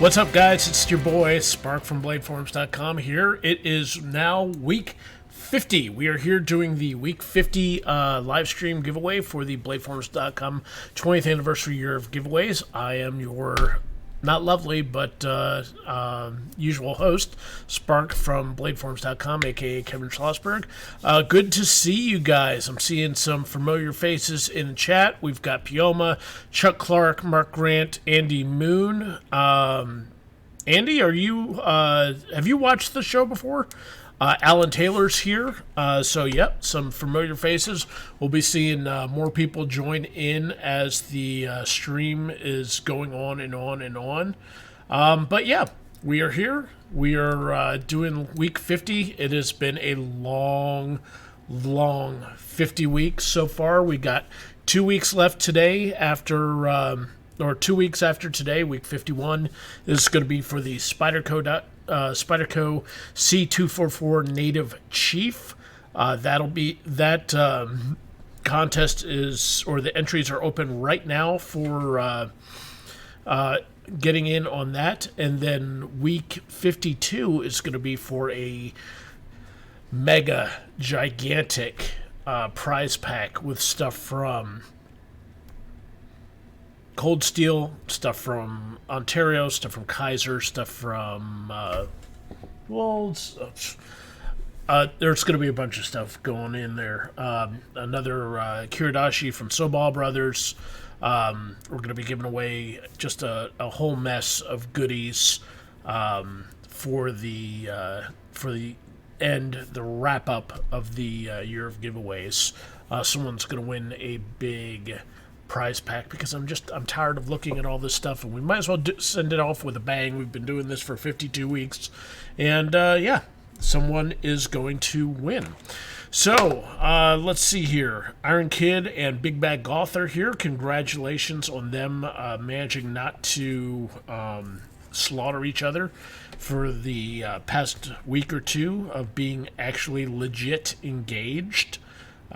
What's up, guys? It's your boy Spark from BladeForums.com here. It is now week 50. We are here doing the week 50 live stream giveaway for the BladeForums.com 20th anniversary year of giveaways. I am your not lovely, but usual host, Spark from BladeForums.com, aka Kevin Schlossberg. Good to see you guys. I'm seeing some familiar faces in the chat. We've got Pioma, Chuck Clark, Mark Grant, Andy Moon. Andy, are you have you watched the show before? Alan Taylor's here, so yep, some familiar faces. We'll be seeing more people join in as the stream is going on and on and on. But yeah, we are here. We are doing week 50. It has been a long 50 weeks so far. We got 2 weeks left today after, or 2 weeks after today, week 51 is going to be for the Spyderco C01C Native Chief. That contest is, or the entries are open right now for getting in on that. And then week 52 is going to be for a mega gigantic prize pack with stuff from Cold Steel, stuff from Ontario, stuff from Kizer, stuff from there's going to be a bunch of stuff going in there. Another Kiradashi from Sobal Brothers. We're going to be giving away just a whole mess of goodies for the end, the wrap up of the year of giveaways. Someone's going to win a big prize pack because I'm tired of looking at all this stuff, and we might as well send it off with a bang. We've been doing this for 52 weeks, and yeah, someone is going to win. So let's see here. Iron Kid and Big Bad Goth are here. Congratulations on them managing not to slaughter each other for the past week or two of being actually legit engaged.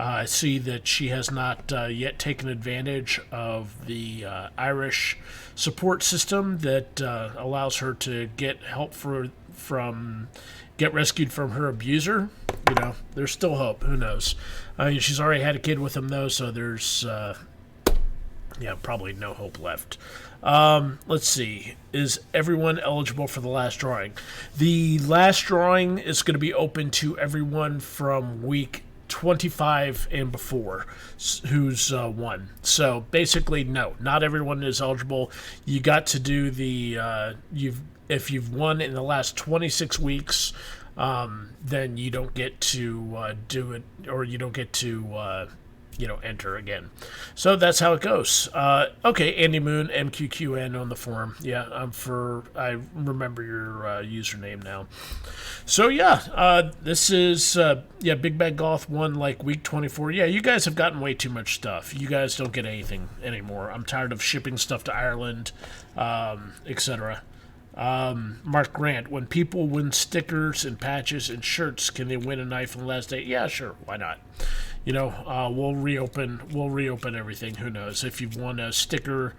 I see that she has not yet taken advantage of the Irish support system that allows her to get help get rescued from her abuser. You know, there's still hope. Who knows? I mean, she's already had a kid with him, though, so there's probably no hope left. Let's see. Is everyone eligible for the last drawing? The last drawing is going to be open to everyone from week 25 and before who's won. So basically, no, not everyone is eligible. You got to do the if you've won in the last 26 weeks, then you don't get to do it, or you don't get to enter again. So that's how it goes. Okay, Andy Moon, MQQN on the forum. Yeah, I remember your username now. So yeah, this is Big Bad Goth won like week 24. Yeah, you guys have gotten way too much stuff. You guys don't get anything anymore. I'm tired of shipping stuff to Ireland, etc. Mark Grant, when people win stickers and patches and shirts, can they win a knife on the last day? Yeah, sure, why not? We'll reopen everything. Who knows? If you've won a sticker,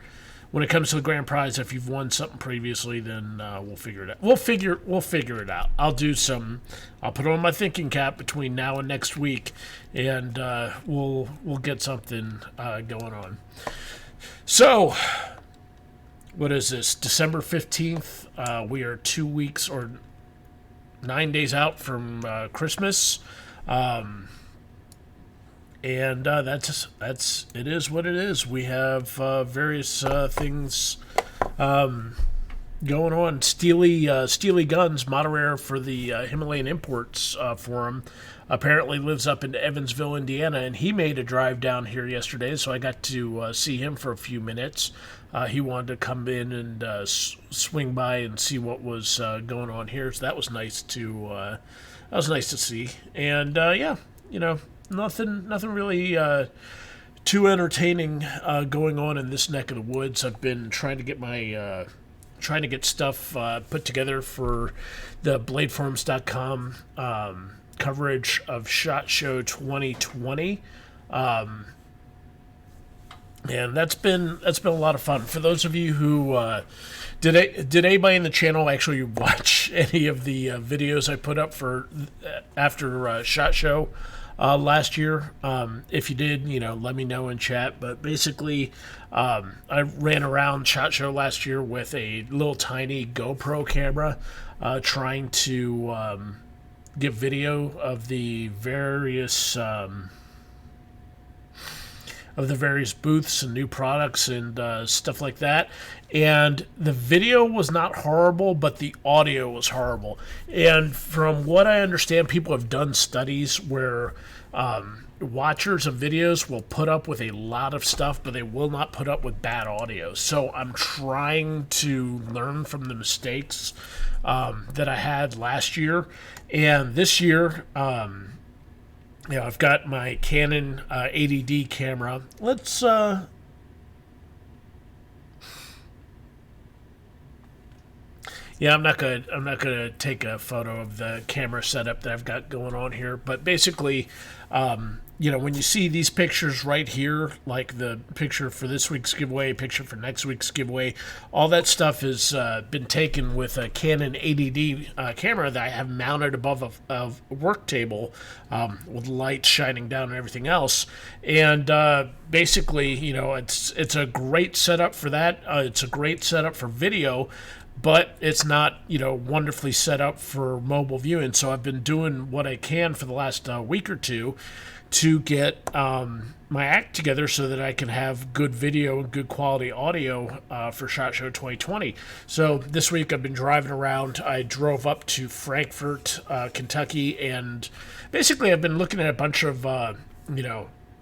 when it comes to the grand prize, if you've won something previously, then we'll figure it out. We'll figure it out. I'll put on my thinking cap between now and next week, and we'll get something going on. So, what is this? December 15th. We are 2 weeks or 9 days out from Christmas. And it is what it is. We have various things going on. Steely Guns, Motorare for the Himalayan Imports Forum, apparently lives up in Evansville, Indiana, and he made a drive down here yesterday, so I got to see him for a few minutes. He wanted to come in and swing by and see what was going on here, so that was nice to see. And nothing really too entertaining going on in this neck of the woods. I've been trying to get stuff put together for the BladeForums.com coverage of SHOT Show 2020. And that's been a lot of fun. For those of you who did anybody in the channel actually watch any of the videos I put up for after SHOT Show last year? If you did, let me know in chat. But basically, I ran around SHOT Show last year with a little tiny GoPro camera, trying to get video of the various booths and new products and stuff like that. And the video was not horrible, but the audio was horrible. And from what I understand, people have done studies where watchers of videos will put up with a lot of stuff, but they will not put up with bad audio. So I'm trying to learn from the mistakes that I had last year. And this year, I've got my Canon 80D camera. Let's I'm not gonna take a photo of the camera setup that I've got going on here, but basically, when you see these pictures right here, like the picture for this week's giveaway, picture for next week's giveaway, all that stuff has been taken with a Canon 80D camera that I have mounted above a work table with lights shining down and everything else. And basically, it's a great setup for that. It's a great setup for video, but it's not, wonderfully set up for mobile viewing. So I've been doing what I can for the last week or two to get my act together so that I can have good video and good quality audio for SHOT Show 2020. So this week I've been driving around. I drove up to Frankfort, Kentucky, and basically I've been looking at a bunch of,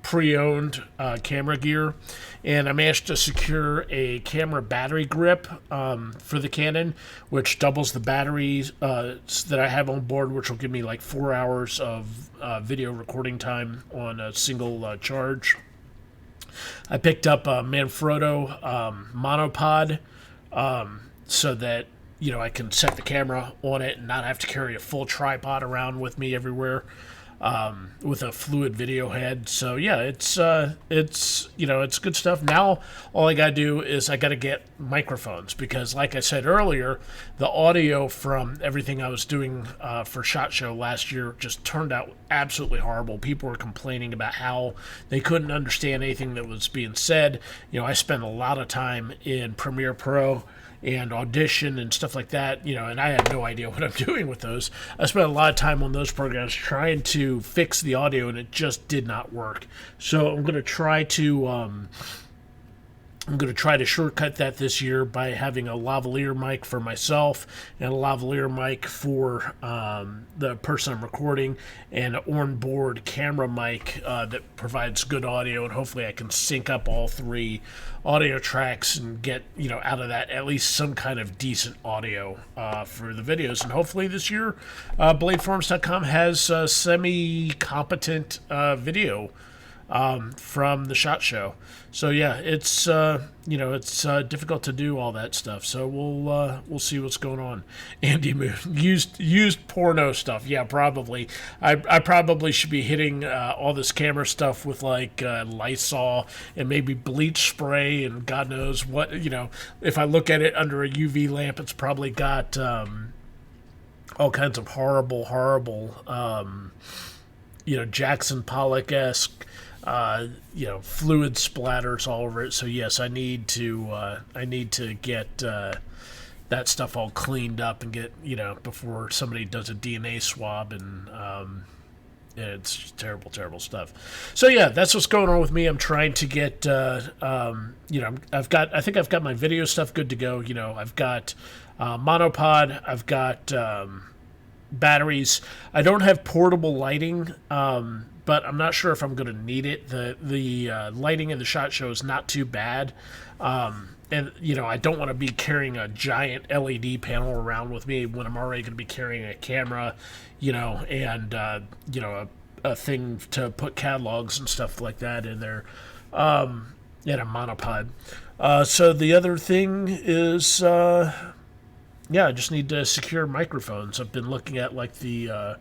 pre-owned camera gear, and I managed to secure a camera battery grip for the Canon, which doubles the batteries that I have on board, which will give me like 4 hours of video recording time on a single charge. I picked up a Manfrotto monopod so that I can set the camera on it and not have to carry a full tripod around with me everywhere. With a fluid video head. So yeah, it's good stuff. Now all I gotta do is I gotta get microphones, because like I said earlier, the audio from everything I was doing for SHOT Show last year just turned out absolutely horrible. People were complaining about how they couldn't understand anything that was being said. I spent a lot of time in Premiere Pro and Audition and stuff like that, and I had no idea what I'm doing with those. I spent a lot of time on those programs trying to fix the audio, and it just did not work. So I'm going to try to shortcut that this year by having a lavalier mic for myself and a lavalier mic for the person I'm recording, and an onboard camera mic that provides good audio, and hopefully I can sync up all three audio tracks and get out of that at least some kind of decent audio for the videos. And hopefully this year bladeforums.com has semi-competent video from the SHOT Show. So yeah, it's difficult to do all that stuff. So we'll see what's going on. Andy Moon used porno stuff. Yeah, probably. I probably should be hitting all this camera stuff with like Lysol and maybe bleach spray and God knows what. If I look at it under a UV lamp, it's probably got all kinds of horrible, Jackson Pollock-esque fluid splatters all over it. So yes, I need to get that stuff all cleaned up and get before somebody does a DNA swab, and it's just terrible stuff. So yeah, that's what's going on with me. I'm trying to get I think I've got my video stuff good to go. I've got monopod, I've got batteries. I don't have portable lighting, but I'm not sure if I'm going to need it. The lighting in the SHOT Show is not too bad, and I don't want to be carrying a giant LED panel around with me when I'm already going to be carrying a camera, and a thing to put catalogs and stuff like that in there, and a monopod. So the other thing is, I just need to secure microphones. I've been looking at like the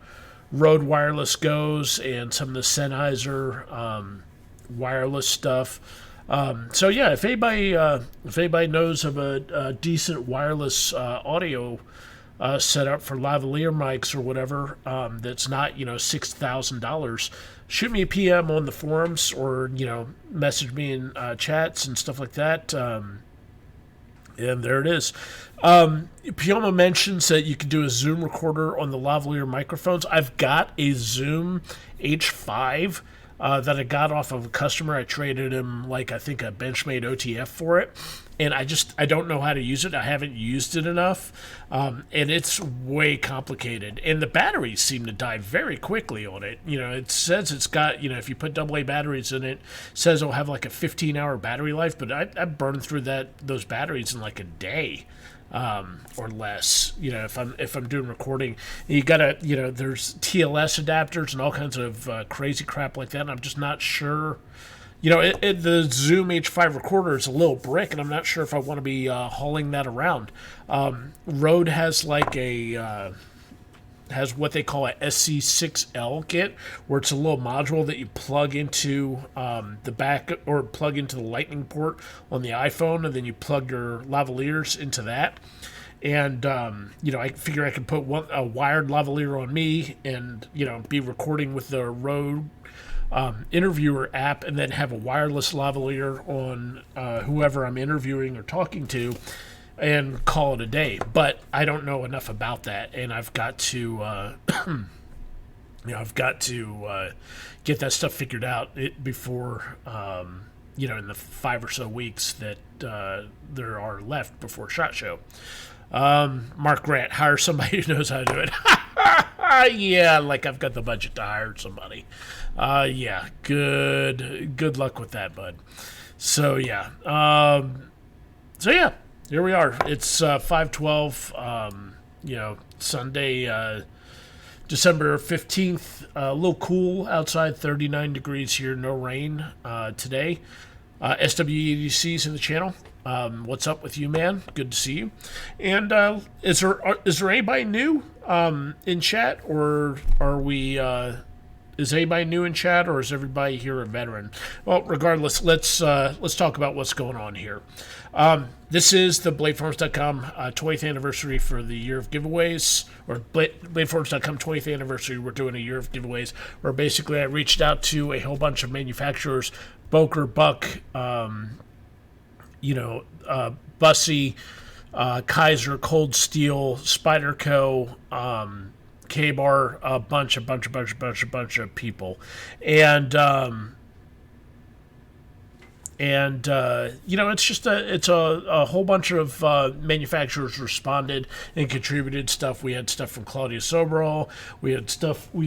Rode Wireless Go's and some of the Sennheiser wireless stuff. So yeah, if anybody knows of a decent wireless audio setup for lavalier mics or whatever, that's not $6,000, shoot me a PM on the forums, or message me in chats and stuff like that. And there it is. Pioma mentions that you can do a Zoom recorder on the lavalier microphones. I've got a Zoom H5 that I got off of a customer. I traded him, I think, a Benchmade OTF for it. And I don't know how to use it. I haven't used it enough. And it's way complicated. And the batteries seem to die very quickly on it. It says it's got, if you put AA batteries in it, it says it'll have like a 15-hour battery life. But I burned through those batteries in like a day. Or less, if I'm doing recording. You gotta, there's TLS adapters and all kinds of crazy crap like that, and I'm just not sure. The Zoom H5 recorder is a little brick, and I'm not sure if I want to be hauling that around. Rode has has what they call a SC6L kit, where it's a little module that you plug into the back, or plug into the lightning port on the iPhone, and then you plug your lavaliers into that. And I figure I can put a wired lavalier on me, and be recording with the Rode interviewer app, and then have a wireless lavalier on whoever I'm interviewing or talking to, and call it a day. But I don't know enough about that, and I've got to get that stuff figured out before in the 5 or so weeks that there are left before SHOT Show. Mark Grant, hire somebody who knows how to do it. Yeah, I've got the budget to hire somebody. Yeah, good luck with that, bud. So yeah, here we are. It's 5/12. Sunday, December 15th. A little cool outside. 39 degrees here. No rain today. SWEDC's in the channel. What's up with you, man? Good to see you. And is there anybody new in chat, or are we? Is anybody new in chat, or is everybody here a veteran? Well, regardless, let's talk about what's going on here. This is the BladeForums.com 20th anniversary for the year of giveaways, or BladeForums.com 20th anniversary. We're doing a year of giveaways, where basically I reached out to a whole bunch of manufacturers, Boker, Buck, Bussy, Kizer, Cold Steel, Spyderco, K-Bar, a bunch of people, and it's just a whole bunch of manufacturers responded and contributed stuff. We had stuff from Claudia Soberall. We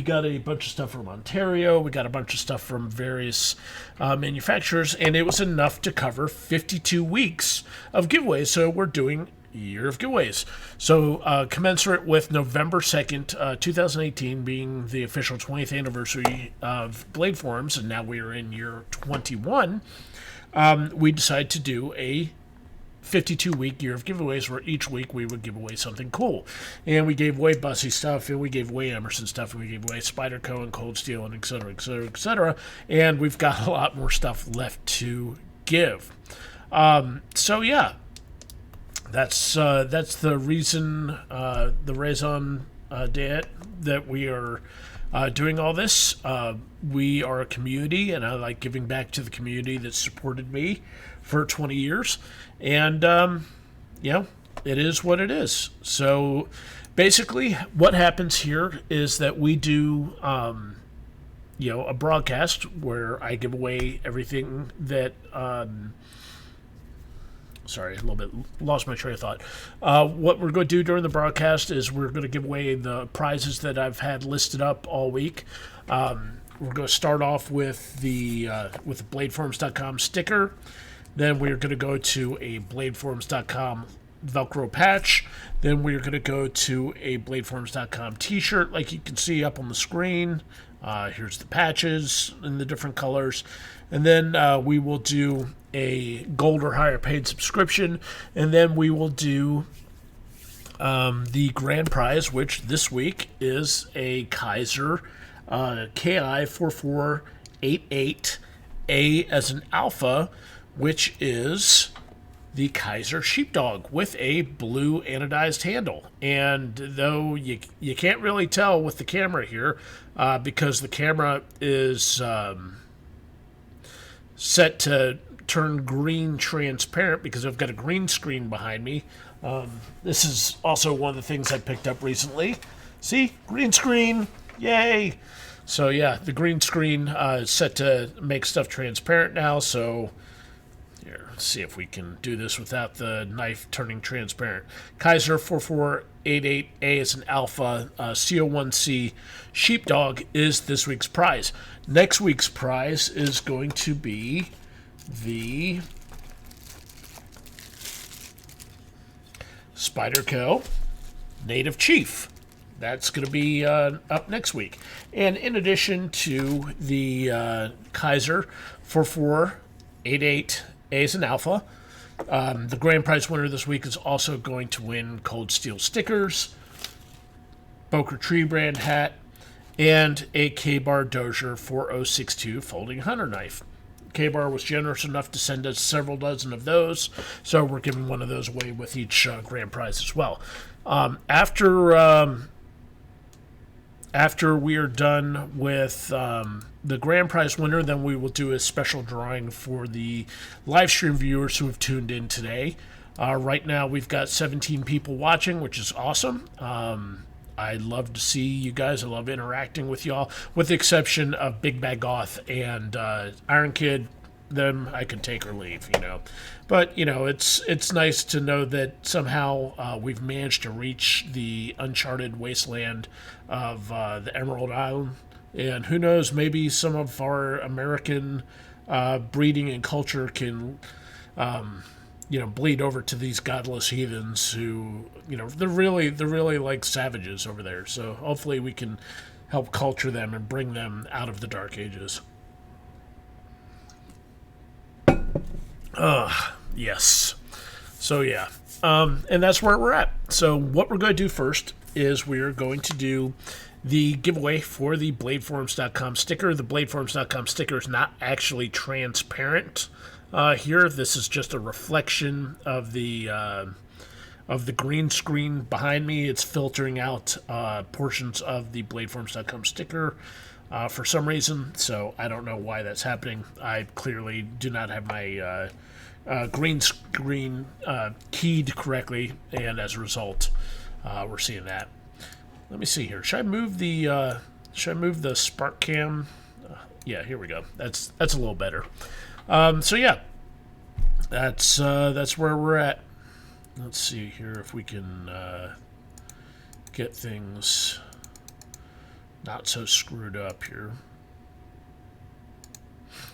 got a bunch of stuff from Ontario. We got a bunch of stuff from various manufacturers, and it was enough to cover 52 weeks of giveaways. So we're doing year of giveaways. So commensurate with November 2nd, 2018 being the official 20th anniversary of Blade Forums, and now we are in year 21, we decided to do a 52-week year of giveaways, where each week we would give away something cool. And we gave away Bussy stuff, and we gave away Emerson stuff, and we gave away Spyderco and Cold Steel, and et cetera, et cetera, et cetera. And we've got a lot more stuff left to give. So yeah, that's the reason, the raison d'etre that we are doing all this. We are a community, and I like giving back to the community that supported me for 20 years. And, it is what it is. So basically what happens here is that we do, a broadcast where I give away everything that, sorry, a little bit lost my train of thought. What we're going to do during the broadcast is we're going to give away the prizes that I've had listed up all week. We're going to start off with the BladeForums.com sticker. Then we're going to go to a BladeForums.com Velcro patch. Then we're going to go to a BladeForums.com t-shirt, like you can see up on the screen. Here's the patches in the different colors. And then we will do a gold or higher paid subscription. And then we will do the grand prize, which this week is a Kizer Ki4488A as an alpha which is the Kizer Sheepdog with a blue anodized handle. And though you can't really tell with the camera here, because the camera is set to turn green transparent because I've got a green screen behind me. This is also one of the things I picked up recently. See? Green screen! Yay! So yeah, the green screen is set to make stuff transparent now, so here, let's see if we can do this without the knife turning transparent. Kizer C4488A is an alpha. C01C Sheepdog is this week's prize. Next week's prize is going to be the Spyderco Native Chief. That's going to be up next week. And in addition to the Kizer C4488A is an alpha, the grand prize winner this week is also going to win Cold Steel stickers, Boker Tree brand hat, and a K-Bar Dozier 4062 folding hunter knife. K-Bar was generous enough to send us several dozen of those, so we're giving one of those away with each grand prize as well. After we are done with the grand prize winner, then we will do a special drawing for the live stream viewers who have tuned in today. Right now we've got 17 people watching, which is awesome. I love to see you guys. I love interacting with y'all, with the exception of Big Bad Goth and Iron Kid. Them I can take or leave, you know. But, you know, it's nice to know that somehow we've managed to reach the uncharted wasteland of the Emerald Island. And who knows, maybe some of our American breeding and culture can bleed over to these godless heathens who, they're really like savages over there. So hopefully we can help culture them and bring them out of the Dark Ages. Yes. So yeah. And that's where we're at. So what we're going to do first is we're going to do the giveaway for the BladeForums.com sticker. The BladeForums.com sticker is not actually transparent here. This is just a reflection of the green screen behind me. It's filtering out portions of the BladeForums.com sticker for some reason. So I don't know why that's happening. I clearly do not have my green screen keyed correctly, and as a result, we're seeing that. Let me see here. Should I move the Spark Cam? Yeah, here we go. That's a little better. So yeah, that's where we're at. Let's see here if we can get things not so screwed up here.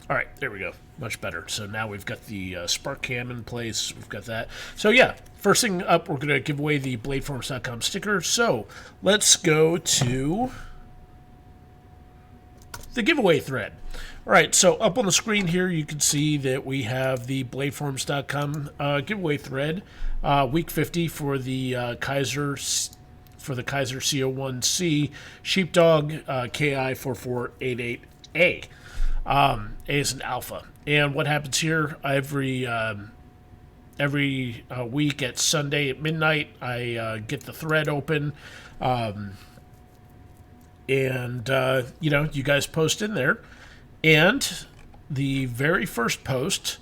All right, there we go. Much better. So now we've got the Spark Cam in place. We've got that. So yeah, first thing up, we're going to give away the BladeForums.com sticker. So let's go to the giveaway thread. All right, so up on the screen here, you can see that we have the BladeForums.com giveaway thread, week 50 for the Kizer C01C Sheepdog Ki4488A. A is an alpha, and what happens here every week at Sunday at midnight, I get the thread open, and you guys post in there, and the very first post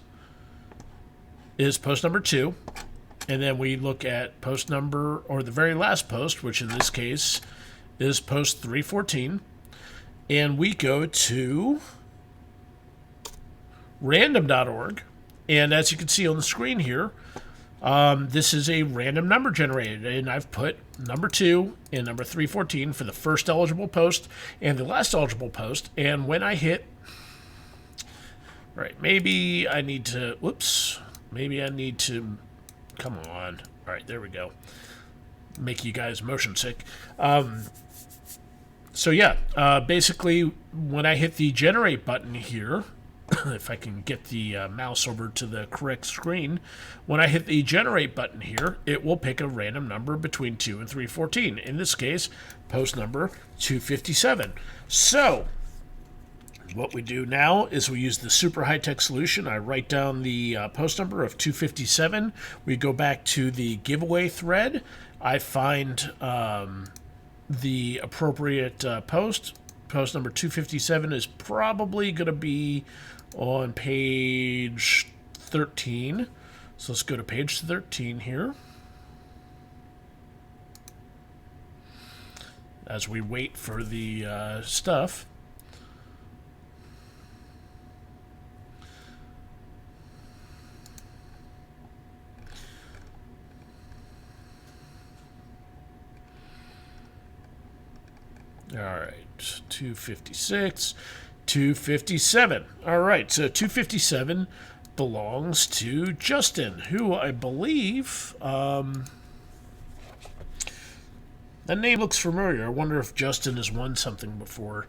is post number 2, and then we look at post number, or the very last post, which in this case is post 314, and we go to random.org, and as you can see on the screen here, this is a random number generated, and I've put number 2 and number 314 for the first eligible post and the last eligible post. And when I hit, right, maybe I need to, come on, all right, there we go, make you guys motion sick. So yeah, basically when I hit the generate button here, if I can get the mouse over to the correct screen, when I hit the generate button here, it will pick a random number between 2 and 314. In this case, post number 257. So What we do now is we use the super high-tech solution. I write down the post number of 257. We go back to the giveaway thread. I find the appropriate post. Post number 257 is probably going to be on page 13. So let's go to page 13 here. As we wait for the stuff. All right, 256, 257. All right, so 257 belongs to Justin, who I believe, that name looks familiar. I wonder if Justin has won something before.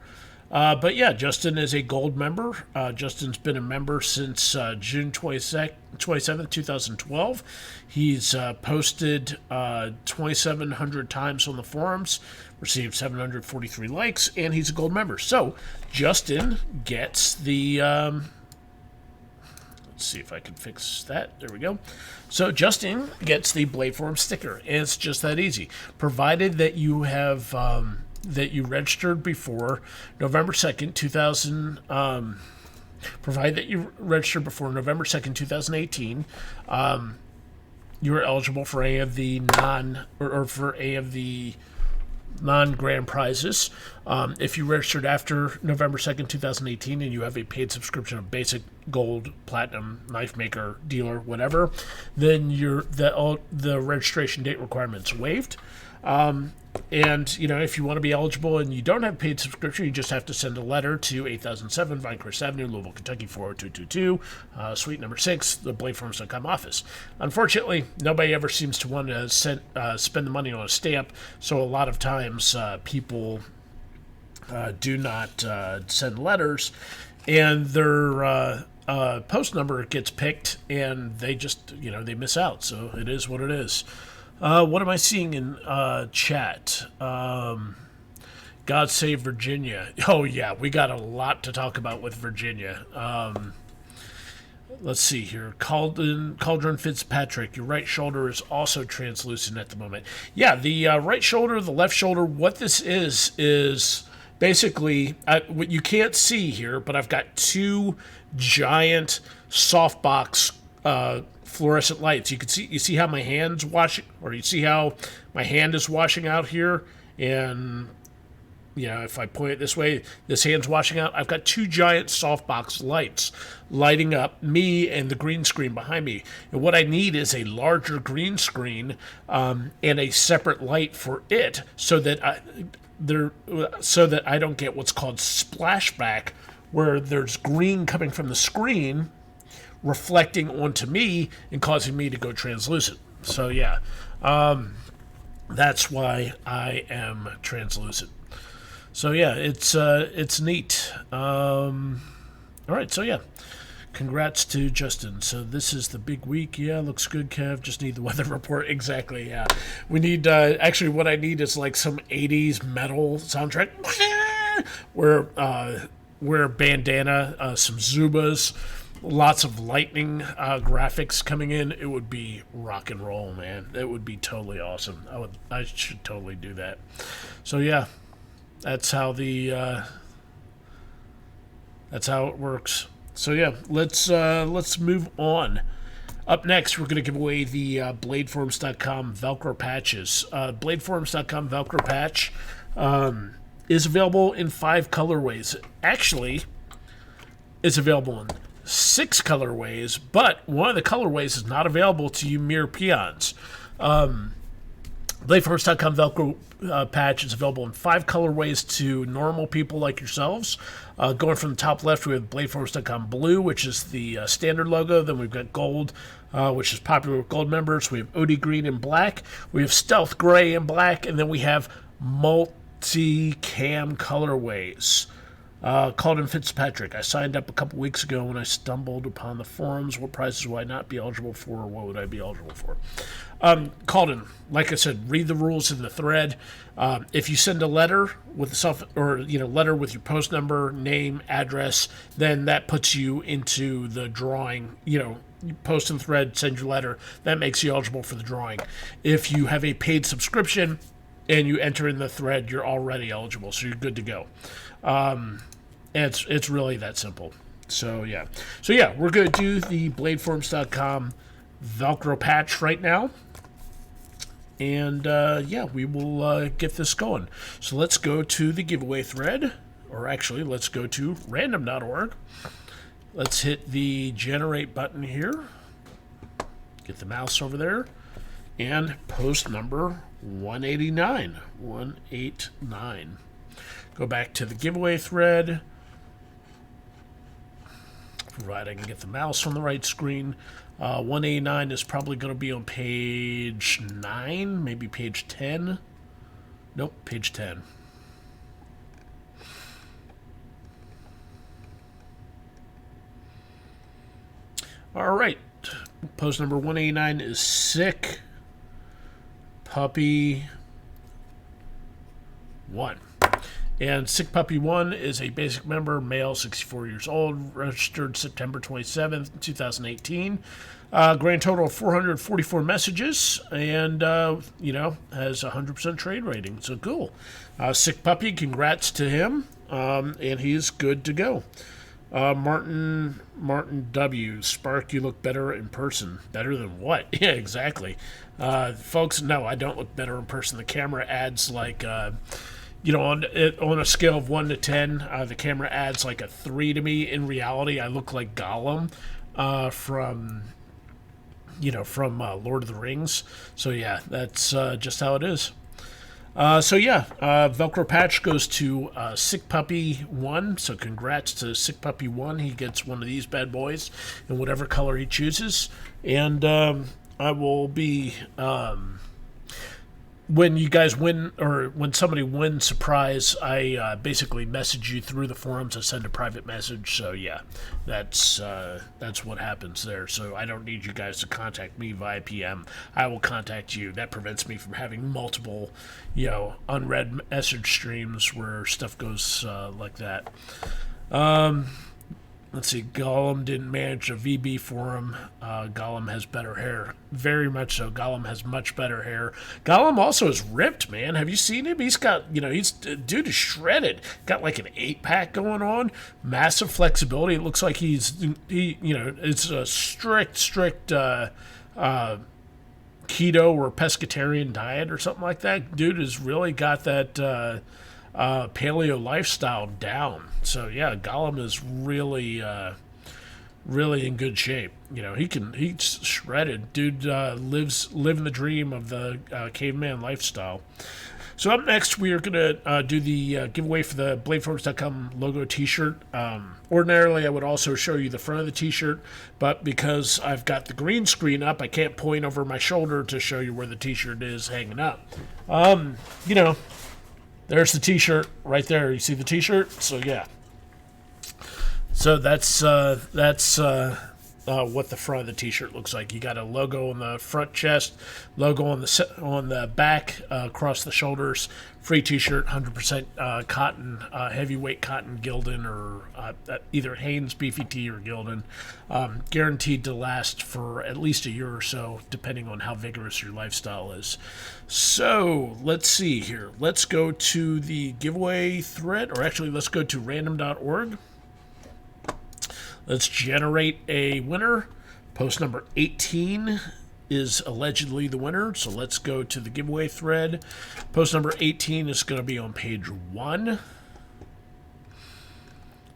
But yeah, Justin is a gold member. Justin's been a member since June 27th, 2012. He's posted 2,700 times on the forums, received 743 likes, and he's a gold member. So Justin gets the... let's see if I can fix that. There we go. So Justin gets the Bladeform sticker, and it's just that easy. Provided that you have... that you registered before November 2nd, 2000, provided that you registered before November 2nd, 2018, you are eligible for any of the non-grand prizes. If you registered after November 2nd, 2018, and you have a paid subscription of Basic, Gold, Platinum, Knife Maker, Dealer, whatever, then the registration date requirement's waived. And, you know, if you want to be eligible and you don't have paid subscription, you just have to send a letter to 8007 Vinecrest Avenue, Louisville, Kentucky, 40222, suite number 6, the bladeforms.com office. Unfortunately, nobody ever seems to want to spend the money on a stamp, so a lot of times people do not send letters, and their post number gets picked, and they just, you know, they miss out, so it is what it is. What am I seeing in chat? God Save Virginia. Oh, yeah, we got a lot to talk about with Virginia. Let's see here. Cauldron Fitzpatrick, your right shoulder is also translucent at the moment. Yeah, the right shoulder, the left shoulder, what this is basically, what you can't see here, but I've got two giant softbox fluorescent lights. You see how my hand's washing, or you see how my hand is washing out here, and you know, if I point it this way, this hand's washing out. I've got two giant softbox lights lighting up me and the green screen behind me. And what I need is a larger green screen and a separate light for it, so that I don't get what's called splashback, where there's green coming from the screen reflecting onto me and causing me to go translucent. So yeah, that's why I am translucent. So yeah, it's neat. All right, so yeah, congrats to Justin. So this is the big week. Yeah, looks good, Kev. Just need the weather report. Exactly, yeah. We need, actually what I need is like some 80s metal soundtrack where bandana, some Zubas, lots of lightning graphics coming in. It would be rock and roll, man. It would be totally awesome. I should totally do that. So yeah, that's how it works. So yeah, let's move on. Up next, we're going to give away the Bladeforms.com Velcro patches. Bladeforms.com Velcro patch is available in 5 colorways. Actually, it's available in 6 colorways, but one of the colorways is not available to you mere peons. Bladeforms.com Velcro patch is available in 5 colorways to normal people like yourselves. Going from the top left, we have Bladeforms.com Blue, which is the standard logo. Then we've got Gold, which is popular with Gold members. We have OD Green and Black. We have Stealth Gray and Black. And then we have multi-cam colorways. Calden Fitzpatrick. I signed up a couple weeks ago when I stumbled upon the forums. What prizes would I not be eligible for, or what would I be eligible for? Calden, like I said, read the rules in the thread. If you send a letter with letter with your post number, name, address, then that puts you into the drawing. You post in the thread, send your letter. That makes you eligible for the drawing. If you have a paid subscription and you enter in the thread, you're already eligible, so you're good to go. It's really that simple. So yeah, we're going to do the BladeForums.com Velcro patch right now, and we will get this going. So let's go to the giveaway thread, or actually, let's go to random.org. Let's hit the generate button here. Get the mouse over there, and post number 189. 189. Go back to the giveaway thread. Right, I can get the mouse on the right screen. 189 is probably going to be on page 9, maybe page 10. Nope, page 10. All right, post number 189 is Sick Puppy 1. And Sick Puppy 1 is a basic member, male, 64 years old, registered September 27th, 2018. Grand total of 444 messages, and, has 100% trade rating. So cool. Sick Puppy, congrats to him, and he's good to go. Martin W. Spark, you look better in person. Better than what? Yeah, exactly. Folks, no, I don't look better in person. The camera adds like... on a scale of 1 to 10, the camera adds like a 3 to me. In reality, I look like Gollum from Lord of the Rings. So yeah, that's just how it is. Velcro patch goes to Sick Puppy 1. So congrats to Sick Puppy 1. He gets one of these bad boys in whatever color he chooses. And I will be... when you guys win, or when somebody wins surprise, I basically message you through the forums. I send a private message. So yeah, that's what happens there. So I don't need you guys to contact me via PM. I will contact you. That prevents me from having multiple, unread message streams where stuff goes like that. Let's see, Gollum didn't manage a VB forum. Gollum has better hair. Very much so. Gollum has much better hair. Gollum also is ripped, man. Have you seen him? He's got, dude is shredded. Got like an 8-pack going on. Massive flexibility. It looks like it's a strict keto or pescatarian diet or something like that. Dude has really got that paleo lifestyle down. So yeah, Gollum is really in good shape. He's shredded. Dude living the dream of the caveman lifestyle. So up next, we are going to do the giveaway for the BladeForums.com logo t-shirt. Ordinarily, I would also show you the front of the t-shirt, but because I've got the green screen up, I can't point over my shoulder to show you where the t-shirt is hanging up. There's the t-shirt right there. You see the t-shirt? So yeah. So that's what the front of the t-shirt looks like. You got a logo on the front chest, logo on the back, across the shoulders. Free t-shirt, 100% cotton, heavyweight cotton Gildan, or either Hanes, BFT, or Gildan. Guaranteed to last for at least a year or so, depending on how vigorous your lifestyle is. So let's see here. Let's go to the giveaway thread, or actually let's go to random.org. Let's generate a winner. Post number 18 is allegedly the winner. So let's go to the giveaway thread. Post number 18 is going to be on page 1.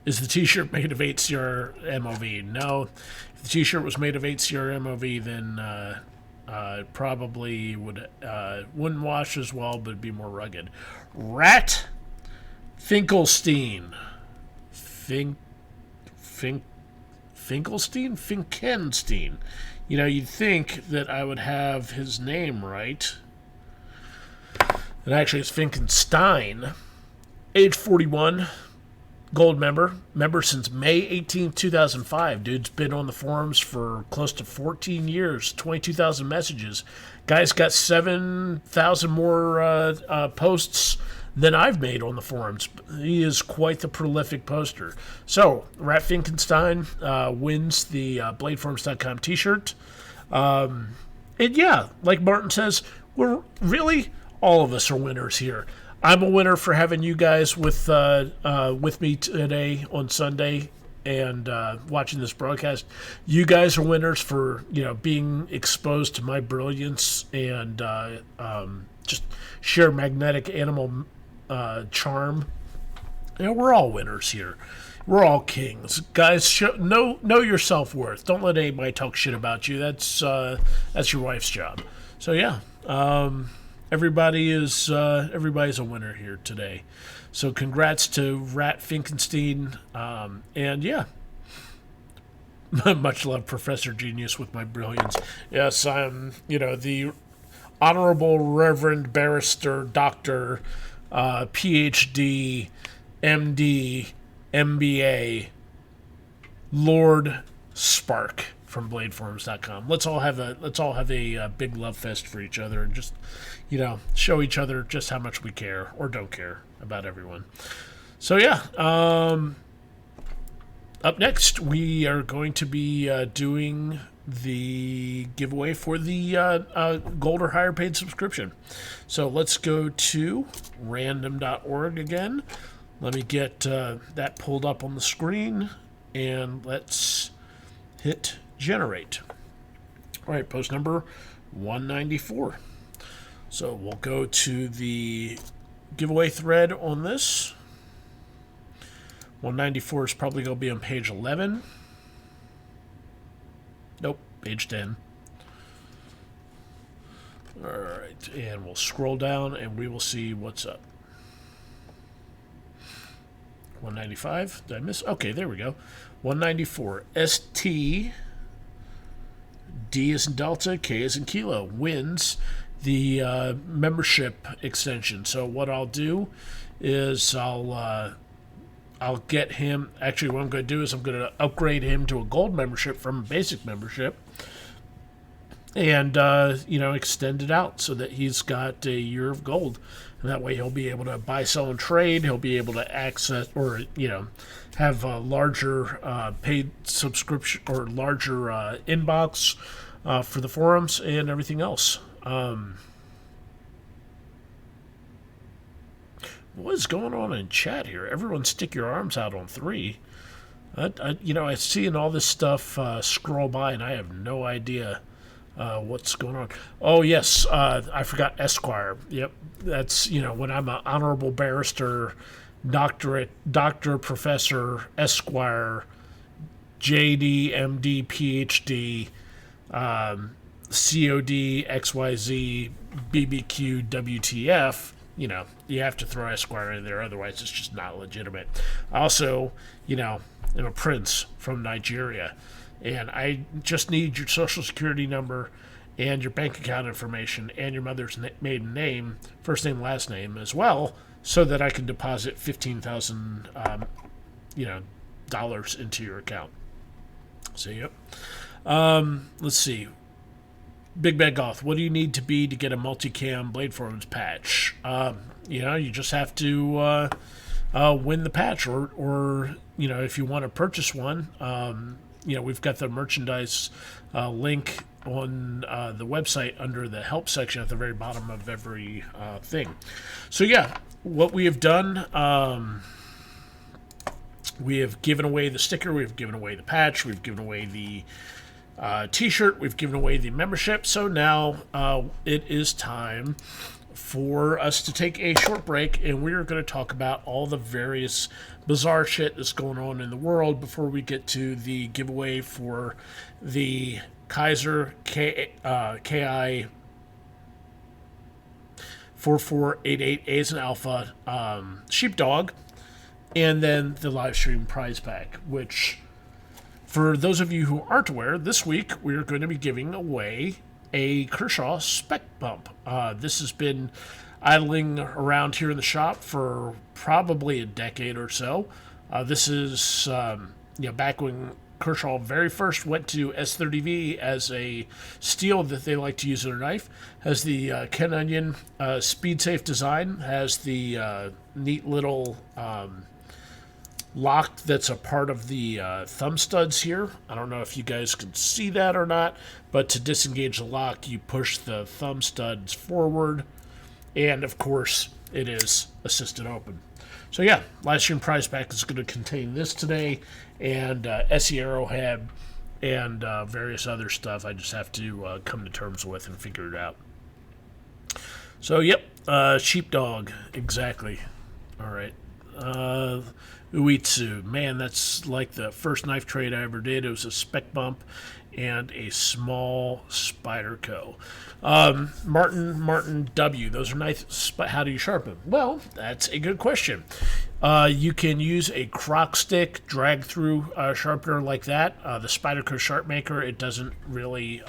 Is the t-shirt made of 8CR MOV? No. If the t-shirt was made of 8CR MOV, then it probably wouldn't wash as well, but it'd be more rugged. Rat Finkenstein. Finkenstein. You'd think that I would have his name right. And actually, it's Finkenstein. Age 41. Gold member since May 18th, 2005. Dude's been on the forums for close to 14 years, 22,000 messages. Guy's got 7,000 more posts than I've made on the forums. He is quite the prolific poster. So, Rat Finkenstein wins the BladeForums.com t-shirt. And yeah, like Martin says, we're really, all of us are winners here. I'm a winner for having you guys with me today on Sunday and watching this broadcast. You guys are winners for being exposed to my brilliance and just sheer magnetic animal charm. We're all winners here. We're all kings, guys. Know your self-worth. Don't let anybody talk shit about you. That's your wife's job. So yeah. Everybody's a winner here today. So congrats to Rat Finkenstein. And yeah, much love, Professor Genius, with my brilliance. Yes, I'm, the Honorable Reverend Barrister Doctor, PhD, MD, MBA, Lord Spark from BladeForums.com. Let's all have a big love fest for each other and just show each other just how much we care or don't care about everyone. So yeah, up next we are going to be doing the giveaway for the gold or higher paid subscription. So let's go to random.org again. Let me get that pulled up on the screen and let's hit generate. All right, post number 194. So we'll go to the giveaway thread on this. 194 is probably going to be on page 11. Nope, page 10. All right, and we'll scroll down and we will see what's up. 195. Did I miss? Okay, there we go. 194. ST D as in Delta, K as in Kilo wins the membership extension. So what I'll do is I'll get him. Actually, what I'm going to do is I'm going to upgrade him to a gold membership from a basic membership, and extend it out so that he's got a year of gold. And that way he'll be able to buy, sell, and trade. He'll be able to access or have a larger paid subscription or larger inbox for the forums and everything else. What is going on in chat here? Everyone stick your arms out on 3. I see all this stuff scroll by, and I have no idea what's going on. Oh, yes, I forgot Esquire. Yep, that's, when I'm an honorable barrister, doctor, professor, Esquire, JD, MD, PhD, COD, XYZ, BBQ, WTF, you have to throw Esquire in there, otherwise it's just not legitimate. Also, I'm a prince from Nigeria, and I just need your social security number and your bank account information and your mother's maiden name, first name, last name as well, so that I can deposit $15,000, dollars into your account. So, yep. Let's see. Big Bad Goth, what do you need to be to get a multicam Blade Forums patch? You just have to win the patch, or if you want to purchase one, we've got the merchandise link on the website under the help section at the very bottom of every thing. So yeah, what we have done, we have given away the sticker, we've given away the patch, we've given away the t-shirt, we've given away the membership. So now it is time for us to take a short break, and we're going to talk about all the various bizarre shit that's going on in the world before we get to the giveaway for the Kizer Ki4488A as an alpha sheepdog, and then the live stream prize pack, which, for those of you who aren't aware, this week we're going to be giving away a Kershaw spec pump. This has been idling around here in the shop for probably a decade or so. This is back when Kershaw very first went to S30V as a steel that they like to use in their knife. Has the Ken Onion speed safe design. Has the neat little lock that's a part of the thumb studs here. I don't know if you guys can see that or not, but to disengage the lock, you push the thumb studs forward, and of course, it is assisted open. So yeah, last year prize pack is going to contain this today, and SE Arrowhead, and various other stuff. I just have to come to terms with and figure it out. So yep, sheepdog, exactly. All right. Uitsu, man, that's like the first knife trade I ever did. It was a spec bump and a small Spyderco. Martin W. Those are nice. How do you sharpen? Well, that's a good question. You can use a crock stick, drag through sharpener like that. The Spyderco Sharp Maker, it doesn't really,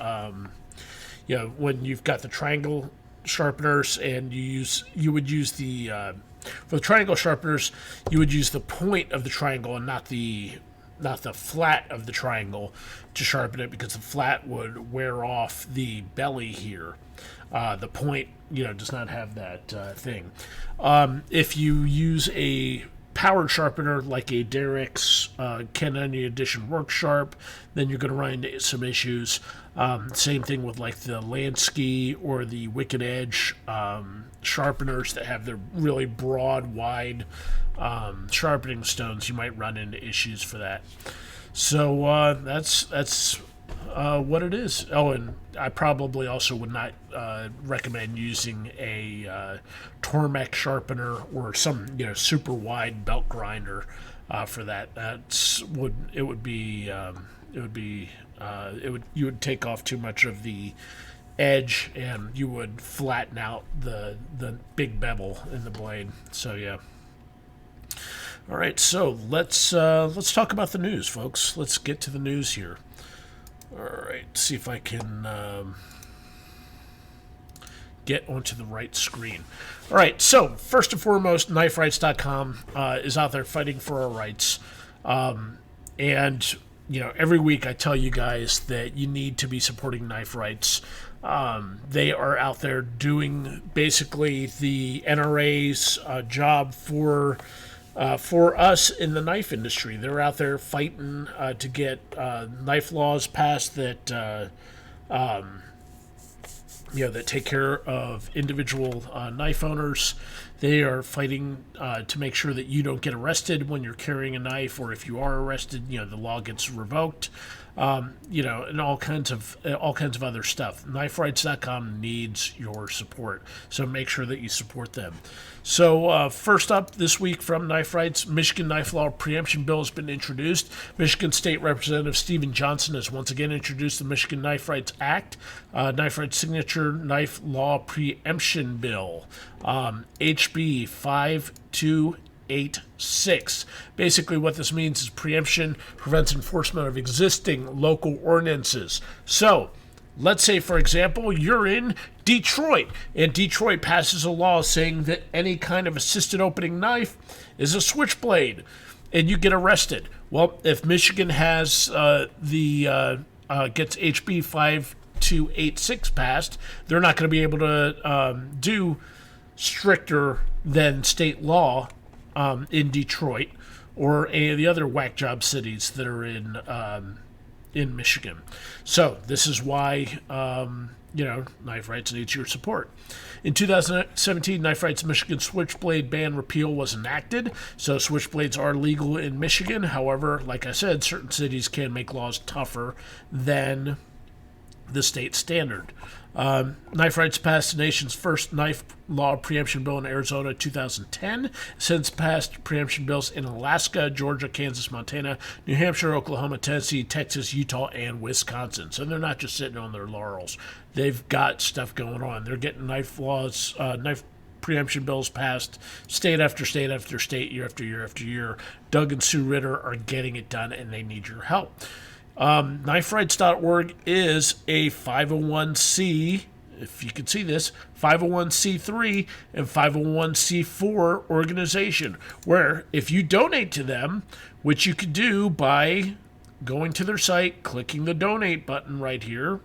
when you've got the triangle sharpeners and you would use the for the triangle sharpeners, you would use the point of the triangle and not the flat of the triangle to sharpen it, because the flat would wear off the belly here. The point, does not have that thing. If you use a powered sharpener like a Derek's Ken Onion Edition Work Sharp, then you're going to run into some issues. Same thing with like the Lansky or the Wicked Edge sharpeners that have their really broad, wide sharpening stones. You might run into issues for that. So that's what it is. Oh, and I probably also would not recommend using a Tormek sharpener or some super wide belt grinder for that. You would take off too much of the edge, and you would flatten out the big bevel in the blade. So yeah. All right, so let's talk about the news, folks. Let's get to the news here. All right, see if I can get onto the right screen. All right, so first and foremost, kniferights.com is out there fighting for our rights, and every week I tell you guys that you need to be supporting Knife Rights. They are out there doing basically the NRA's job for us in the knife industry. They're out there fighting to get knife laws passed that that take care of individual knife owners. They are fighting to make sure that you don't get arrested when you're carrying a knife, or if you are arrested, the law gets revoked. And all kinds of other stuff. KnifeRights.com needs your support, so make sure that you support them. So first up this week from Knife Rights, Michigan Knife Law Preemption Bill has been introduced. Michigan State Representative Stephen Johnson has once again introduced the Michigan Knife Rights Act, Knife Rights Signature Knife Law Preemption Bill, HB 5286. Basically what this means is preemption prevents enforcement of existing local ordinances. So let's say, for example, you're in Detroit, and Detroit passes a law saying that any kind of assisted opening knife is a switchblade, and you get arrested. Well, if Michigan has gets HB 5286 passed, they're not going to be able to do stricter than state law in Detroit or any of the other whack job cities that are in Michigan. So this is why Knife Rights needs your support. In 2017, Knife Rights Michigan switchblade ban repeal was enacted, so switchblades are legal in Michigan. However, like I said, certain cities can make laws tougher than the state standard. Knife Rights passed the nation's first knife law preemption bill in Arizona 2010, since passed preemption bills in Alaska, Georgia, Kansas, Montana, New Hampshire, Oklahoma, Tennessee, Texas, Utah, and Wisconsin. So they're not just sitting on their laurels. They've got stuff going on. They're getting knife preemption bills passed state after state after state, year after year after year. Doug and Sue Ritter are getting it done, and they need your help. KnifeRights.org is a 501c if you can see this, 501c3 and 501c4 organization, where if you donate to them, which you could do by going to their site, clicking the donate button right here,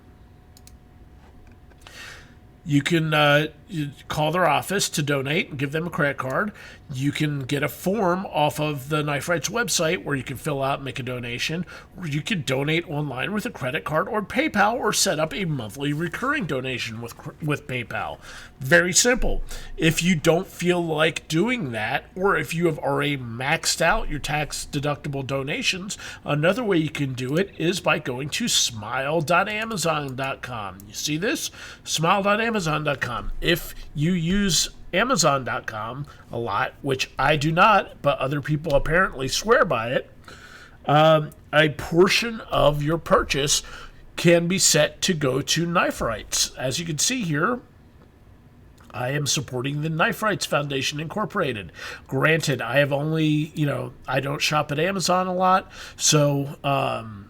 you can call their office to donate and give them a credit card. You can get a form off of the Knife Rights website where you can fill out and make a donation. Or you can donate online with a credit card or PayPal, or set up a monthly recurring donation with PayPal. Very simple. If you don't feel like doing that, or if you have already maxed out your tax-deductible donations, another way you can do it is by going to smile.amazon.com. You see this? Smile.amazon.com. If you use Amazon.com a lot, which I do not, but other people apparently swear by it, a portion of your purchase can be set to go to Knife Rights. As you can see here, I am supporting the Knife Rights Foundation Incorporated. Granted, I have only, I don't shop at Amazon a lot, so only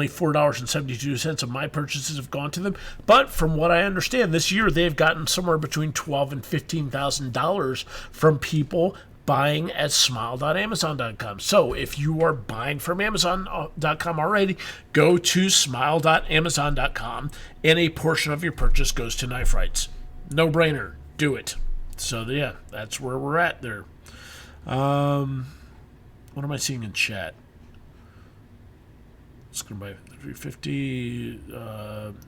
$4.72 of my purchases have gone to them. But from what I understand, this year they've gotten somewhere between $12,000 and $15,000 from people buying at smile.amazon.com. So if you are buying from Amazon.com already, go to smile.amazon.com, and a portion of your purchase goes to Knife Rights. No brainer. Do it. So yeah, that's where we're at there. What am I seeing in chat? It's going to buy 350.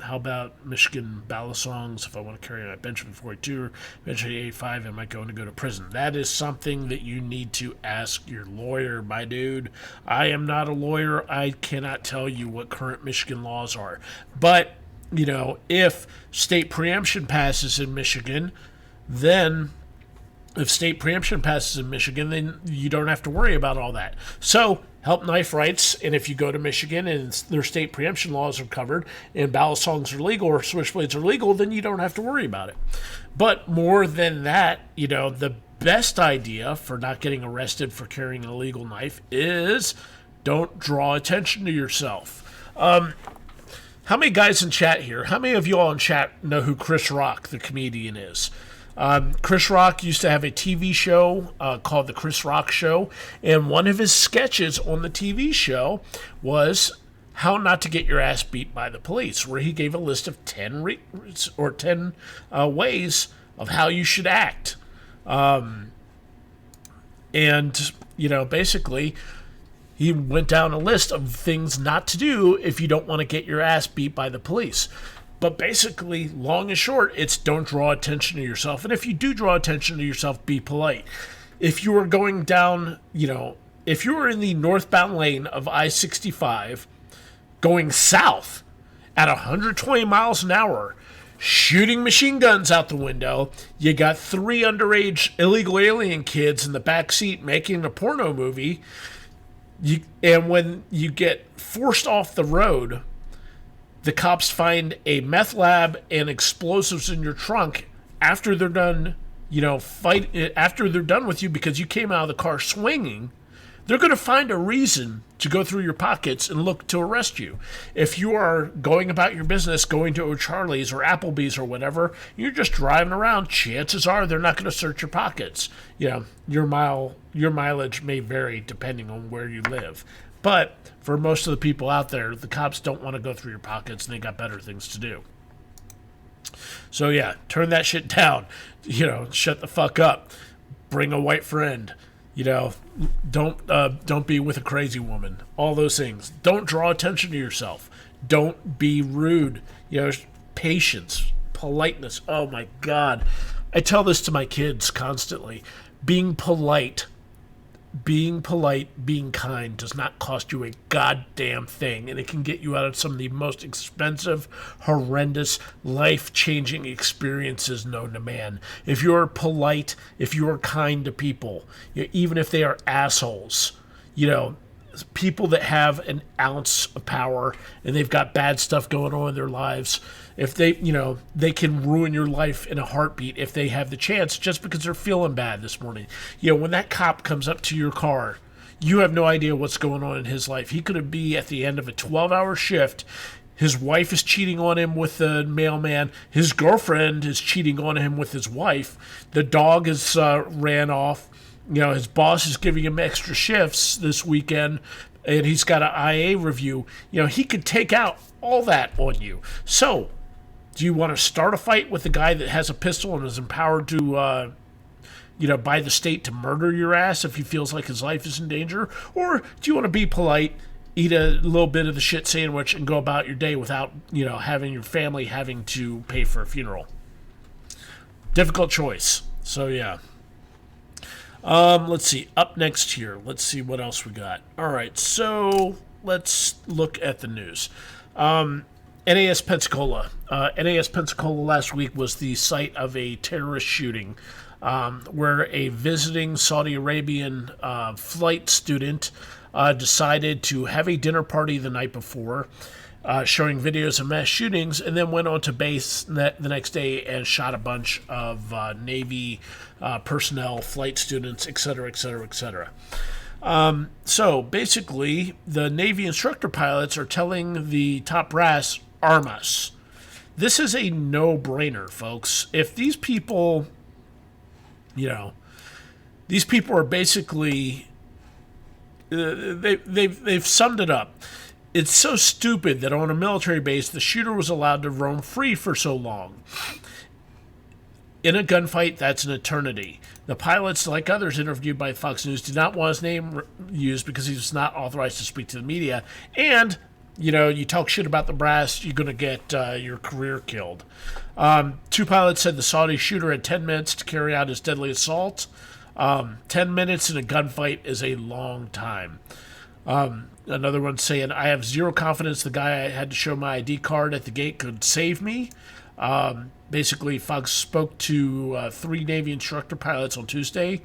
How about Michigan ballot songs? If I want to carry my Benjamin 42 or Benjamin 85, am I going to go to prison? That is something that you need to ask your lawyer, my dude. I am not a lawyer. I cannot tell you what current Michigan laws are. But, if state preemption passes in Michigan, then then you don't have to worry about all that. So help Knife Rights, and if you go to Michigan and their state preemption laws are covered and ballot songs are legal or switchblades are legal, then you don't have to worry about it. But more than that, the best idea for not getting arrested for carrying an illegal knife is don't draw attention to yourself. How many guys in chat here? How many of you all in chat know who Chris Rock, the comedian, is? Chris Rock used to have a TV show called The Chris Rock Show, and one of his sketches on the TV show was how not to get your ass beat by the police, where he gave a list of 10 ways of how you should act. Basically, he went down a list of things not to do if you don't want to get your ass beat by the police. But basically, long and short, it's don't draw attention to yourself. And if you do draw attention to yourself, be polite. If you are going down, if you are in the northbound lane of I-65 going south at 120 miles an hour, shooting machine guns out the window, you got 3 underage illegal alien kids in the back seat making a porno movie, and when you get forced off the road, the cops find a meth lab and explosives in your trunk after they're done, after they're done with you because you came out of the car swinging. They're going to find a reason to go through your pockets and look to arrest you. If you are going about your business, going to O'Charlie's or Applebee's or whatever, you're just driving around, chances are they're not going to search your pockets. Your mileage may vary depending on where you live. But for most of the people out there, the cops don't want to go through your pockets, and they got better things to do. So yeah, turn that shit down. Shut the fuck up. Bring a white friend. Don't be with a crazy woman. All those things. Don't draw attention to yourself. Don't be rude. Patience, politeness. Oh my God. I tell this to my kids constantly. Being polite, being kind does not cost you a goddamn thing, and it can get you out of some of the most expensive, horrendous, life-changing experiences known to man. If you're polite, if you are kind to people, even if they are assholes, people that have an ounce of power and they've got bad stuff going on in their lives, if they can ruin your life in a heartbeat if they have the chance just because they're feeling bad this morning. When that cop comes up to your car, you have no idea what's going on in his life. He could be at the end of a 12-hour shift His wife is cheating on him with the mailman. His girlfriend is cheating on him with his wife. The dog is ran off. His boss is giving him extra shifts this weekend, and he's got an IA review. He could take out all that on you. So, do you want to start a fight with the guy that has a pistol and is empowered to, by the state to murder your ass if he feels like his life is in danger? Or do you want to be polite, eat a little bit of the shit sandwich, and go about your day without, having your family having to pay for a funeral? Difficult choice. So, yeah. Let's see. Up next here. Let's see what else we got. All right. So, let's look at the news. NAS Pensacola. NAS Pensacola last week was the site of a terrorist shooting where a visiting Saudi Arabian flight student decided to have a dinner party the night before, showing videos of mass shootings, and then went on to base the next day and shot a bunch of Navy personnel, flight students, etc., etc., etc. So basically, the Navy instructor pilots are telling the top brass, arm us. This is a no-brainer, folks. If these people, these people are basically, they've summed it up. It's so stupid that on a military base, the shooter was allowed to roam free for so long. In a gunfight, that's an eternity. The pilots, like others interviewed by Fox News, did not want his name used because he was not authorized to speak to the media. And, you talk shit about the brass, you're going to get your career killed. Two pilots said the Saudi shooter had 10 minutes to carry out his deadly assault. 10 minutes in a gunfight is a long time. Another one saying, I have zero confidence the guy I had to show my ID card at the gate could save me. Basically, Fox spoke to 3 Navy instructor pilots on Tuesday.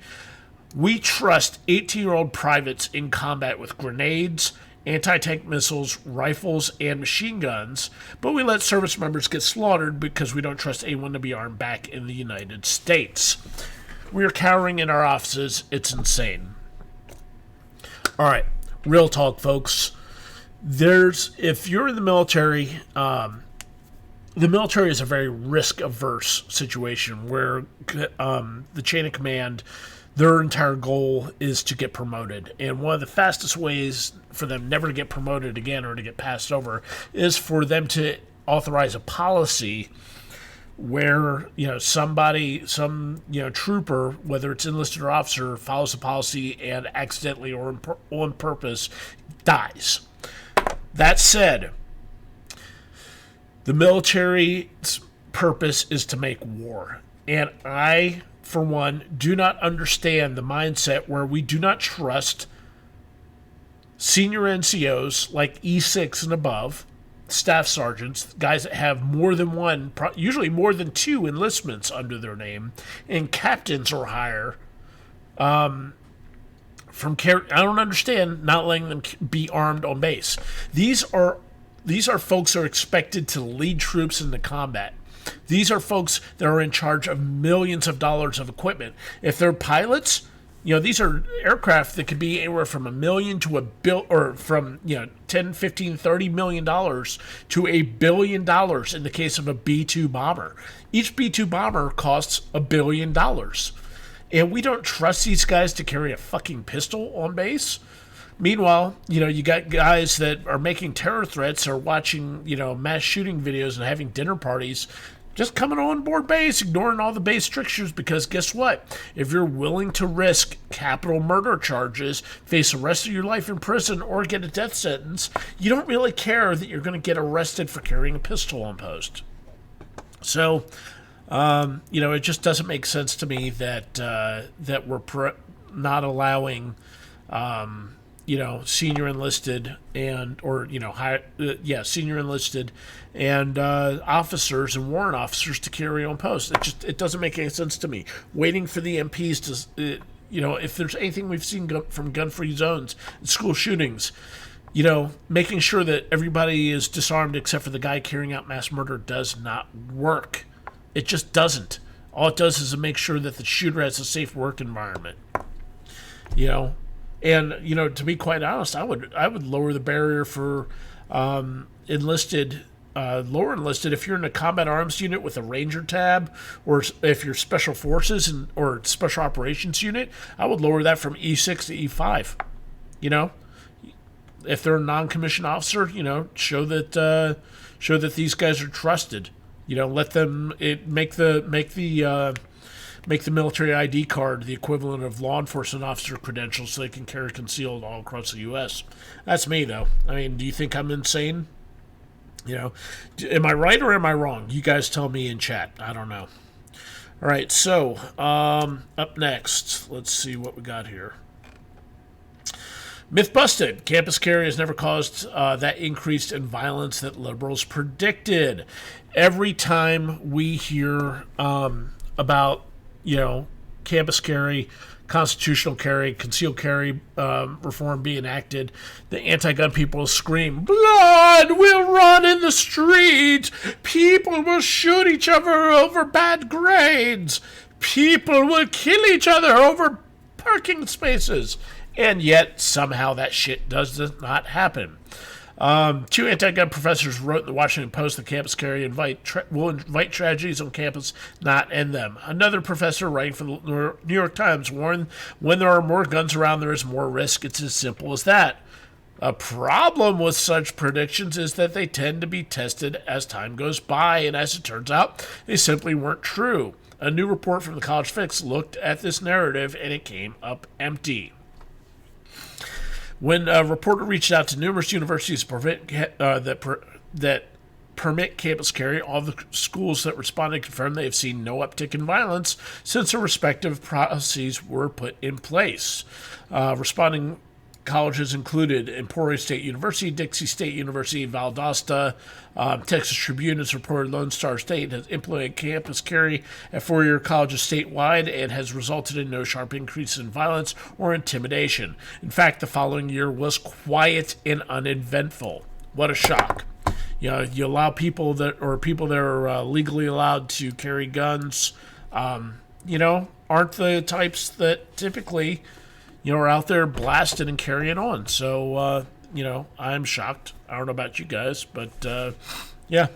We trust 18-year-old privates in combat with grenades, anti-tank missiles, rifles, and machine guns, but we let service members get slaughtered because we don't trust anyone to be armed back in the United States. We are cowering in our offices. It's insane. All right, real talk, folks. If you're in the military is a very risk-averse situation where the chain of command, their entire goal is to get promoted. And one of the fastest ways for them never to get promoted again or to get passed over is for them to authorize a policy where, some trooper, whether it's enlisted or officer, follows the policy and accidentally or on purpose dies. That said, the military's purpose is to make war. And I, for one, do not understand the mindset where we do not trust senior NCOs like E6 and above, staff sergeants, guys that have more than one, usually more than 2 enlistments under their name, and captains or higher. I don't understand not letting them be armed on base. These are folks who are expected to lead troops into combat. These are folks that are in charge of millions of dollars of equipment. If they're pilots, these are aircraft that could be anywhere from $1 million to or from 10, 15, $30 million to $1 billion in the case of a B-2 bomber. Each B-2 bomber costs $1 billion. And we don't trust these guys to carry a fucking pistol on base. Meanwhile, you got guys that are making terror threats or watching, mass shooting videos and having dinner parties, just coming on board base, ignoring all the base strictures, because guess what? If you're willing to risk capital murder charges, face the rest of your life in prison, or get a death sentence, you don't really care that you're going to get arrested for carrying a pistol on post. So, it just doesn't make sense to me that we're not allowing senior enlisted senior enlisted and officers and warrant officers to carry on post. It doesn't make any sense to me. Waiting for the MPs to, if there's anything we've seen from gun-free zones and school shootings, making sure that everybody is disarmed except for the guy carrying out mass murder does not work. It just doesn't. All it does is make sure that the shooter has a safe work environment. And, to be quite honest, I would lower the barrier for enlisted, lower enlisted, if you're in a combat arms unit with a ranger tab, or if you're special forces or special operations unit, I would lower that from E6 to E5. You know, if they're a non-commissioned officer, show that these guys are trusted. Let them make the military ID card the equivalent of law enforcement officer credentials so they can carry concealed all across the U.S. That's me, though. I mean, do you think I'm insane? Am I right or am I wrong? You guys tell me in chat. I don't know. All right, so up next, let's see what we got here. Myth busted. Campus carry has never caused that increase in violence that liberals predicted. Every time we hear about campus carry, constitutional carry, concealed carry reform being enacted, the anti-gun people will scream, "Blood will run in the streets! People will shoot each other over bad grades! People will kill each other over parking spaces!" And yet, somehow, that shit does not happen. Two anti-gun professors wrote in the Washington Post that campus carry will invite tragedies on campus, not end them. Another professor writing for the New York Times warned, when there are more guns around, there is more risk. It's as simple as that. A problem with such predictions is that they tend to be tested as time goes by, and as it turns out, they simply weren't true. A new report from the College Fix looked at this narrative, and it came up empty. When a reporter reached out to numerous universities that permit campus carry, all the schools that responded confirmed they have seen no uptick in violence since the respective policies were put in place. Responding colleges included Emporia State University, Dixie State University, Valdosta. Texas Tribune has reported Lone Star State has implemented campus carry at four-year colleges statewide and has resulted in no sharp increase in violence or intimidation. In fact, the following year was quiet and uneventful. What a shock. You allow people that are legally allowed to carry guns, aren't the types that typically are out there blasting and carrying on. So, I'm shocked. I don't know about you guys, but, yeah.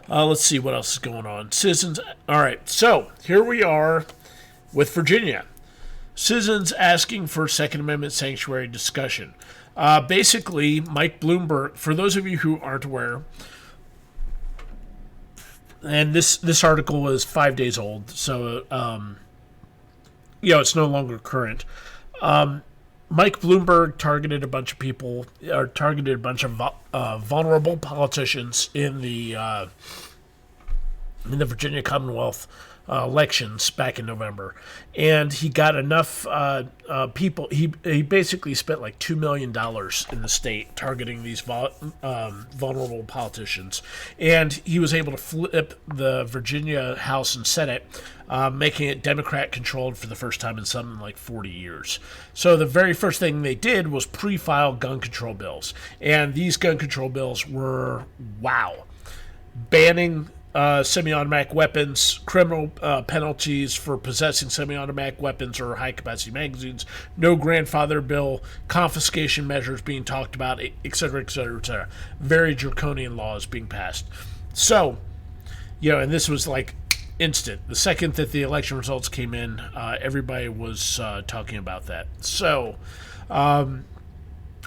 Let's see what else is going on. Citizens. All right. So here we are with Virginia. Citizens asking for Second Amendment sanctuary discussion. Basically, Mike Bloomberg, for those of you who aren't aware, and this article is 5 days old, so, it's no longer current. Mike Bloomberg targeted a bunch of people, or targeted a bunch of vulnerable politicians in the Virginia Commonwealth elections back in November, and he got enough people. He basically spent like $2 million in the state targeting these vulnerable politicians, and he was able to flip the Virginia House and Senate, making it Democrat controlled for the first time in something like 40 years. So the very first thing they did was pre-file gun control bills, and these gun control bills were banning semi-automatic weapons, criminal penalties for possessing semi-automatic weapons or high-capacity magazines, no grandfather bill, confiscation measures being talked about, etc., etc., etc. Very draconian laws being passed. So, and this was like instant. The second that the election results came in, everybody was talking about that. So,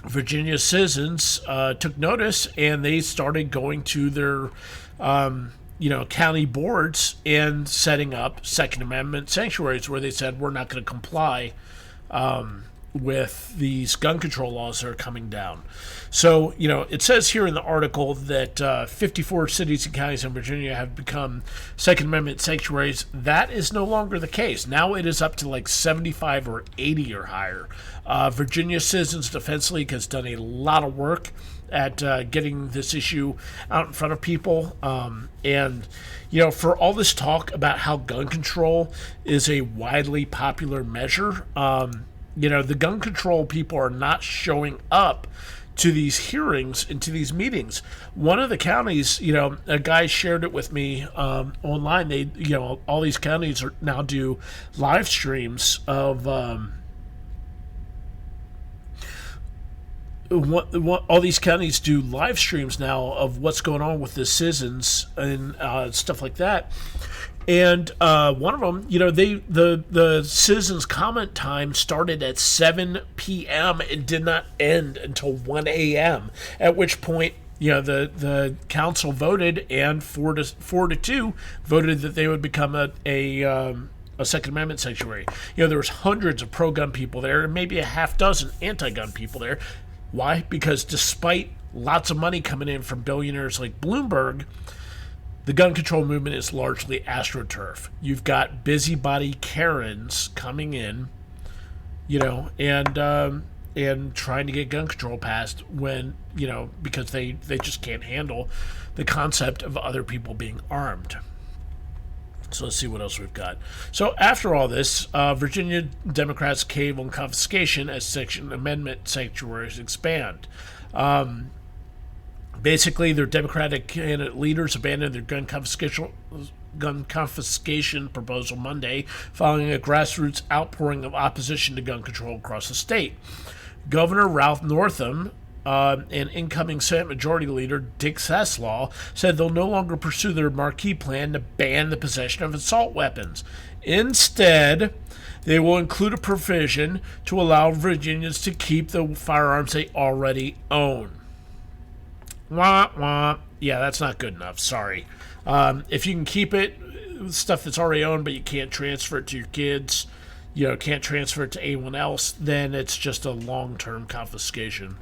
Virginia citizens took notice, and they started going to their county boards and setting up Second Amendment sanctuaries where they said, we're not going to comply with these gun control laws that are coming down. So, it says here in the article that 54 cities and counties in Virginia have become Second Amendment sanctuaries. That is no longer the case. Now it is up to like 75 or 80 or higher. Virginia Citizens Defense League has done a lot of work at getting this issue out in front of people. And for all this talk about how gun control is a widely popular measure, the gun control people are not showing up to these hearings and to these meetings. One of the counties, a guy shared it with me online. They, all these counties are now do live streams of all these counties do live streams now of what's going on with the citizens and stuff like that. And one of them, the citizens' comment time started at 7 p.m. and did not end until 1 a.m. At which point, the council voted, and 4-2 voted that they would become a Second Amendment sanctuary. There was hundreds of pro-gun people there, and maybe a half dozen anti-gun people there. Why? Because despite lots of money coming in from billionaires like Bloomberg, the gun control movement is largely AstroTurf. You've got busybody Karens coming in, and trying to get gun control passed when, because they just can't handle the concept of other people being armed. So let's see what else we've got. So after all this, Virginia Democrats cave on confiscation as Second Amendment sanctuaries expand. Basically, their Democratic candidate leaders abandoned their gun confiscation proposal Monday, following a grassroots outpouring of opposition to gun control across the state. Governor Ralph Northam and incoming Senate Majority Leader Dick Saslaw said they'll no longer pursue their marquee plan to ban the possession of assault weapons. Instead, they will include a provision to allow Virginians to keep the firearms they already own. Wah, wah. Yeah, that's not good enough. Sorry. If you can keep it, stuff that's already owned, but you can't transfer it to your kids, can't transfer it to anyone else, then it's just a long-term confiscation.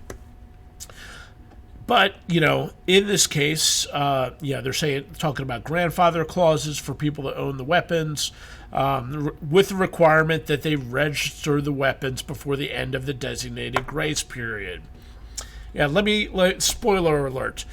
But, in this case, they're talking about grandfather clauses for people that own the weapons, with the requirement that they register the weapons before the end of the designated grace period. Yeah, spoiler alert.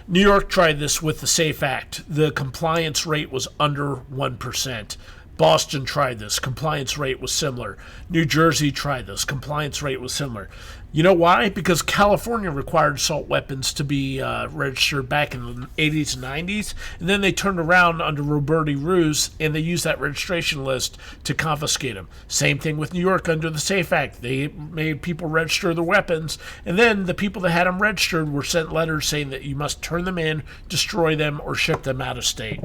New York tried this with the SAFE Act. The compliance rate was under 1%. Boston tried this. Compliance rate was similar. New Jersey tried this. Compliance rate was similar. You know why? Because California required assault weapons to be registered back in the 80s and 90s, and then they turned around under Roberti Ruse, and they used that registration list to confiscate them. Same thing with New York under the SAFE Act. They made people register their weapons, and then the people that had them registered were sent letters saying that you must turn them in, destroy them, or ship them out of state.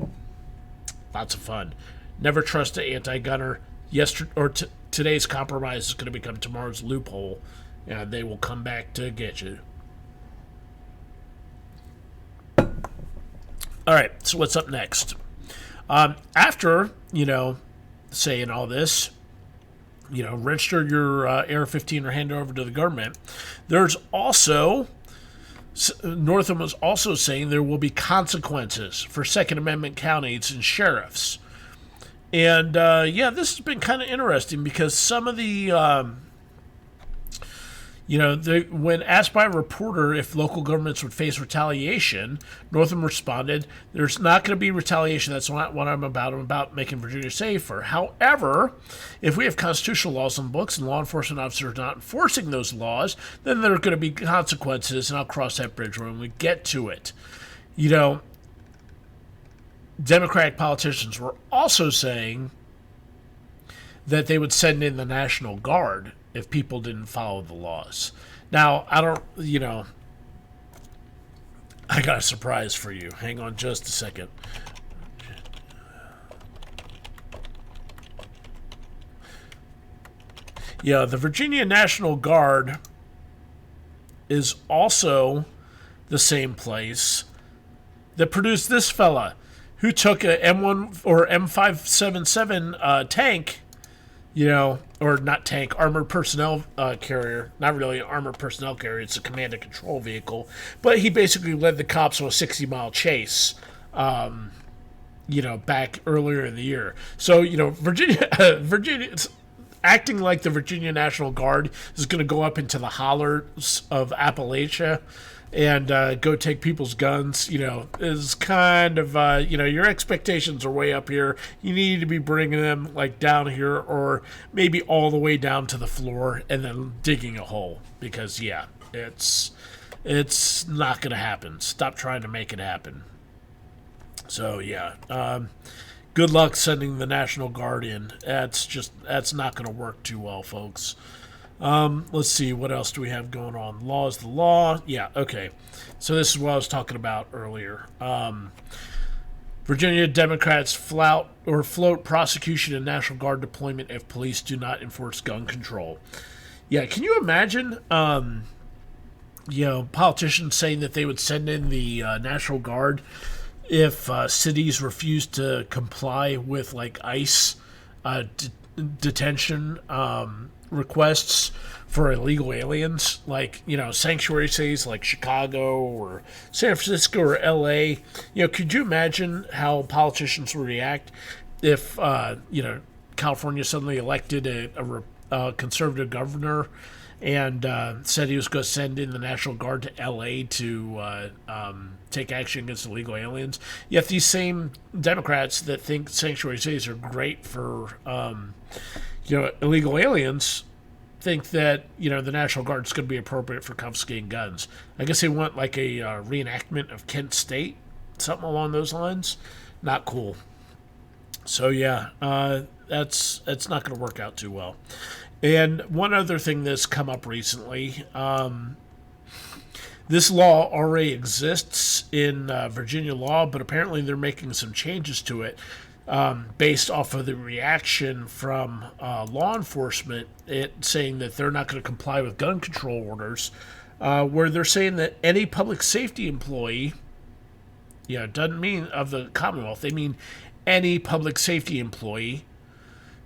Lots of fun. Never trust an anti-gunner. Today's compromise is going to become tomorrow's loophole, and they will come back to get you. All right, so what's up next? After, saying all this, register your AR-15 or hand it over to the government, there's also... Northam was also saying there will be consequences for Second Amendment counties and sheriffs. And, this has been kind of interesting because some of the, when asked by a reporter if local governments would face retaliation, Northam responded, there's not going to be retaliation. That's not what I'm about. I'm about making Virginia safer. However, if we have constitutional laws on the books and law enforcement officers are not enforcing those laws, then there are going to be consequences, and I'll cross that bridge when we get to it. Democratic politicians were also saying that they would send in the National Guard if people didn't follow the laws. Now, I got a surprise for you. Hang on just a second. Yeah, the Virginia National Guard is also the same place that produced this fella, who took a M1 or M577 tank, or not tank, armored personnel carrier. Not really an armored personnel carrier. It's a command and control vehicle. But he basically led the cops on a 60-mile chase, back earlier in the year. So, Virginia's acting like the Virginia National Guard is going to go up into the hollers of Appalachia and go take people's guns, is kind of, your expectations are way up here. You need to be bringing them, down here or maybe all the way down to the floor and then digging a hole. Because, it's not going to happen. Stop trying to make it happen. So, good luck sending the National Guard in. That's not going to work too well, folks. Let's see, what else do we have going on? Law is the law. Yeah, okay. So this is what I was talking about earlier. Virginia Democrats flout or float prosecution and National Guard deployment if police do not enforce gun control. Yeah, can you imagine, politicians saying that they would send in the National Guard if cities refused to comply with, like, ICE detention requests for illegal aliens, like, sanctuary cities like Chicago or San Francisco or LA. Could you imagine how politicians would react if California suddenly elected a conservative governor and said he was going to send in the National Guard to LA to take action against illegal aliens? Yet these same Democrats that think sanctuary cities are great for illegal aliens think that the National Guard is going to be appropriate for confiscating guns. I guess they want like a reenactment of Kent State, something along those lines. Not cool. So yeah, that's not going to work out too well. And one other thing that's come up recently, this law already exists in Virginia law, but apparently they're making some changes to it. Based off of the reaction from law enforcement, saying that they're not going to comply with gun control orders, where they're saying that any public safety employee, doesn't mean of the Commonwealth, they mean any public safety employee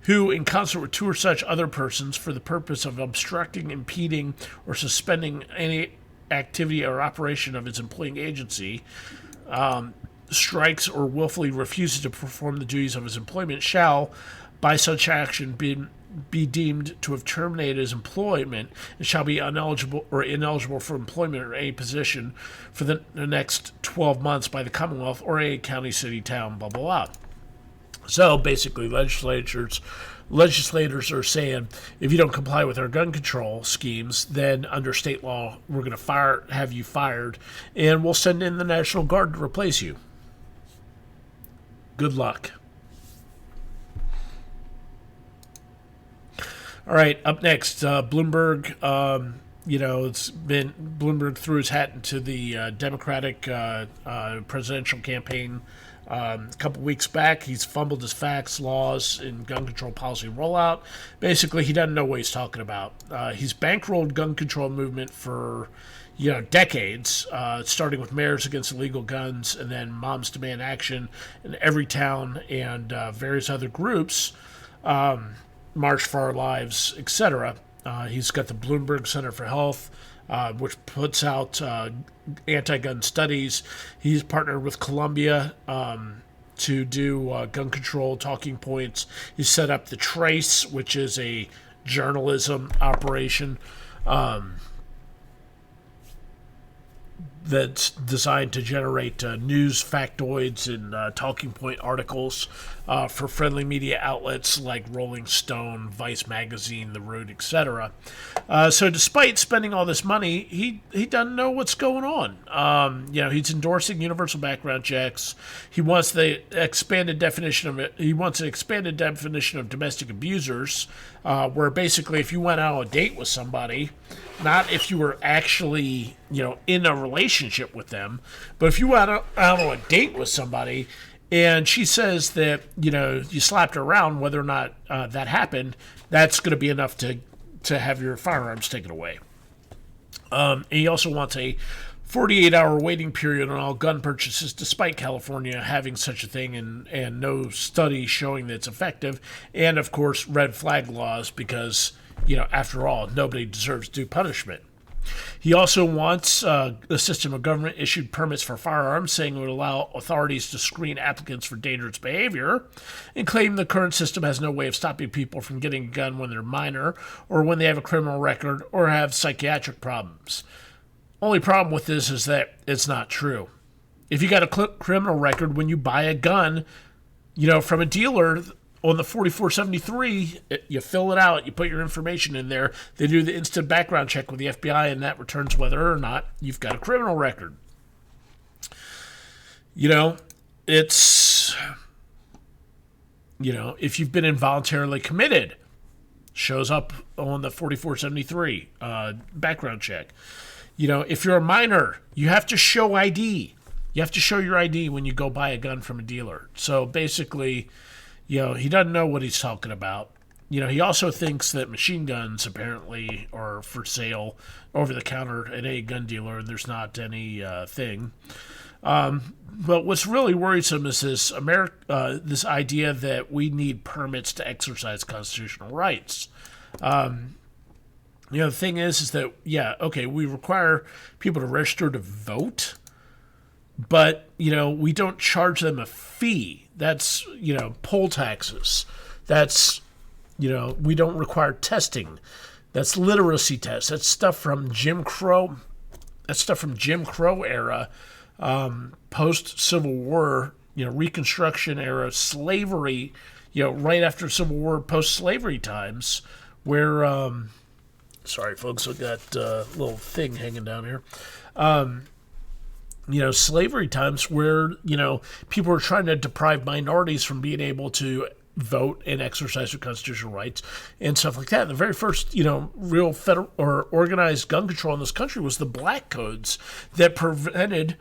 who, in concert with two or such other persons for the purpose of obstructing, impeding, or suspending any activity or operation of its employing agency, strikes or willfully refuses to perform the duties of his employment shall, by such action, be deemed to have terminated his employment and shall be ineligible for employment or any position for the next 12 months by the Commonwealth or a county, city, town, blah, blah, blah. So basically, legislators are saying, if you don't comply with our gun control schemes, then under state law, we're going to have you fired, and we'll send in the National Guard to replace you. Good luck. All right, up next, Bloomberg. It's been Bloomberg threw his hat into the Democratic presidential campaign a couple weeks back. He's fumbled his facts, laws, and gun control policy rollout. Basically, he doesn't know what he's talking about. He's bankrolled gun control movement for decades, starting with Mayors Against Illegal Guns and then Moms Demand Action in every town and various other groups, March for Our Lives, etc. He's got the Bloomberg Center for Health, which puts out anti-gun studies. He's partnered with Columbia to do gun control talking points. He's set up the Trace, which is a journalism operation that's designed to generate news factoids and talking point articles for friendly media outlets like Rolling Stone, Vice Magazine, The Root, etc. So despite spending all this money, he doesn't know what's going on. He's endorsing universal background checks. He wants the expanded definition of it. He wants an expanded definition of domestic abusers, where basically if you went out on a date with somebody, not if you were actually, in a relationship with them, but if you went out on a date with somebody and she says that, you slapped her around, whether or not that happened, that's going to be enough to have your firearms taken away. And he also wants a 48-hour waiting period on all gun purchases, despite California having such a thing and no study showing that it's effective. And, of course, red flag laws because, after all, nobody deserves due punishment. He also wants a system of government-issued permits for firearms, saying it would allow authorities to screen applicants for dangerous behavior, and claim the current system has no way of stopping people from getting a gun when they're minor, or when they have a criminal record, or have psychiatric problems. Only problem with this is that it's not true. If you got a criminal record when you buy a gun, from a dealer on the 4473, you fill it out, you put your information in there, they do the instant background check with the FBI, and that returns whether or not you've got a criminal record. It's, if you've been involuntarily committed, shows up on the 4473 background check. If you're a minor, you have to show ID. You have to show your ID when you go buy a gun from a dealer. So basically, he doesn't know what he's talking about. He also thinks that machine guns apparently are for sale over the counter at a gun dealer, and there's not any thing. But what's really worrisome is this this idea that we need permits to exercise constitutional rights. The thing is that, we require people to register to vote, but, we don't charge them a fee. That's, poll taxes. That's, we don't require testing. That's literacy tests. That's stuff from Jim Crow. That's stuff from Jim Crow era, post-Civil War, Reconstruction era, slavery, right after Civil War, post-slavery times, where, sorry, folks, I've got a little thing hanging down here. Slavery times where, people were trying to deprive minorities from being able to vote and exercise their constitutional rights and stuff like that. And the very first, real federal or organized gun control in this country was the black codes that prevented,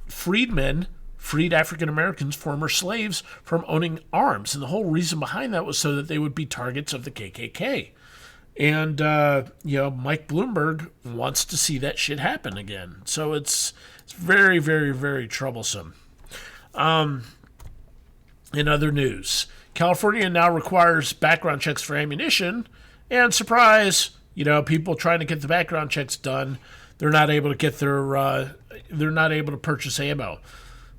freed African Americans, former slaves, from owning arms. And the whole reason behind that was so that they would be targets of the KKK. And, Mike Bloomberg wants to see that shit happen again. So it's very, very, very troublesome. In other news, California now requires background checks for ammunition. And surprise, people trying to get the background checks done, they're not able to get they're not able to purchase ammo.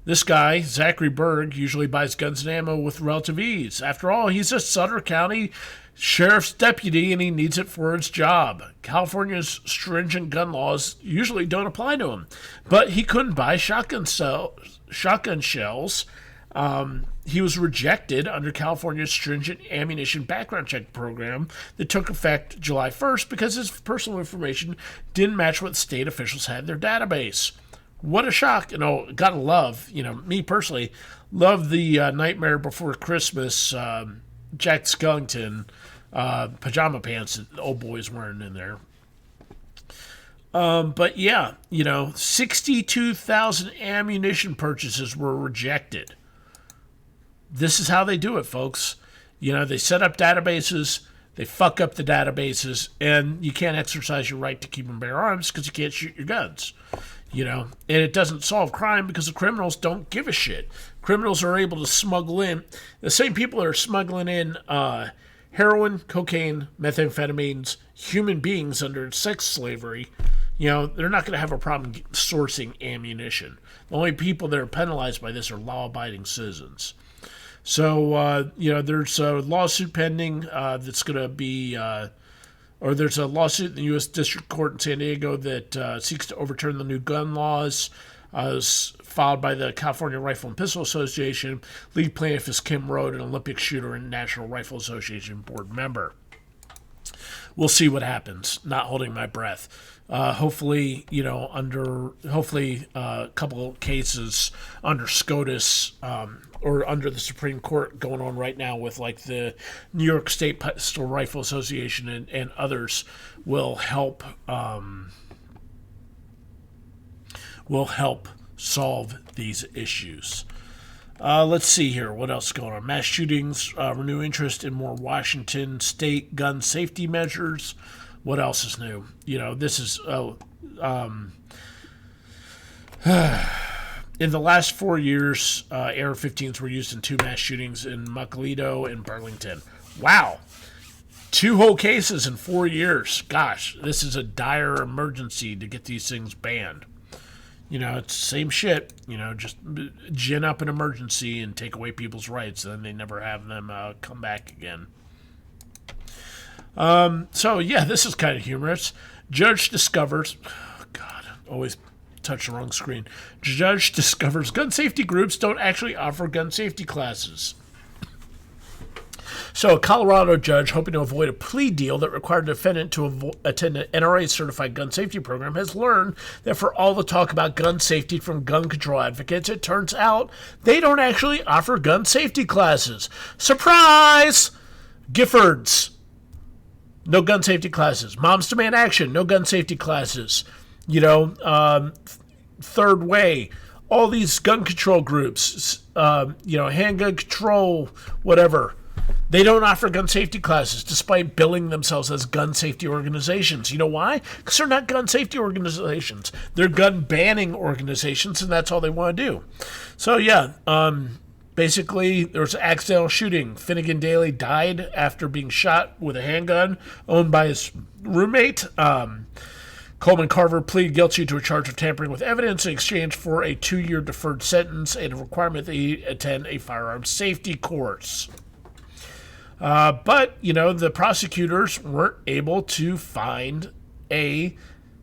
This guy, Zachary Berg, usually buys guns and ammo with relative ease. After all, he's a Sutter County sheriff's deputy, and he needs it for his job. California's stringent gun laws usually don't apply to him, but he couldn't buy shotgun shells. He was rejected under California's stringent ammunition background check program that took effect July 1st because his personal information didn't match what state officials had in their database. What a shock. Gotta love, me personally, love the Nightmare Before Christmas Jack Skellington pajama pants that the old boy's wearing in there. But yeah, 62,000 ammunition purchases were rejected. This is how they do it, folks. They set up databases, they fuck up the databases, and you can't exercise your right to keep and bear arms because you can't shoot your guns. And it doesn't solve crime because the criminals don't give a shit. Criminals are able to smuggle in, the same people that are smuggling in heroin, cocaine, methamphetamines, human beings under sex slavery, they're not going to have a problem sourcing ammunition. The only people that are penalized by this are law-abiding citizens. So, there's a lawsuit pending that's going to be, there's a lawsuit in the U.S. District Court in San Diego that seeks to overturn the new gun laws. It was filed by the California Rifle and Pistol Association. Lead plaintiff is Kim Road, an Olympic shooter and National Rifle Association board member. We'll see what happens. Not holding my breath. Hopefully, a couple of cases under SCOTUS or under the Supreme Court going on right now with like the New York State Pistol Rifle Association and others will help solve these issues. Let's see here. What else is going on? Mass shootings renew interest in more Washington state gun safety measures. What else is new? This is in the last 4 years, AR-15s were used in 2 mass shootings in Muckalito and Burlington. Wow. 2 whole cases in 4 years. Gosh, this is a dire emergency to get these things banned. It's the same shit. Just gin up an emergency and take away people's rights, and then they never have them come back again. So, yeah, this is kind of humorous. Judge discovers... Oh, God, always touch the wrong screen. Judge discovers gun safety groups don't actually offer gun safety classes. So a Colorado judge, hoping to avoid a plea deal that required a defendant to attend an NRA-certified gun safety program, has learned that for all the talk about gun safety from gun control advocates, it turns out they don't actually offer gun safety classes. Surprise! Giffords, no gun safety classes. Moms Demand Action, no gun safety classes. Third Way, all these gun control groups, handgun control, whatever. They don't offer gun safety classes despite billing themselves as gun safety organizations. You know why? Because they're not gun safety organizations. They're gun banning organizations, and that's all they want to do. So, basically, there was an accidental shooting. Finnegan Daly died after being shot with a handgun owned by his roommate. Coleman Carver pleaded guilty to a charge of tampering with evidence in exchange for a 2-year deferred sentence and a requirement that he attend a firearms safety course. But the prosecutors weren't able to find a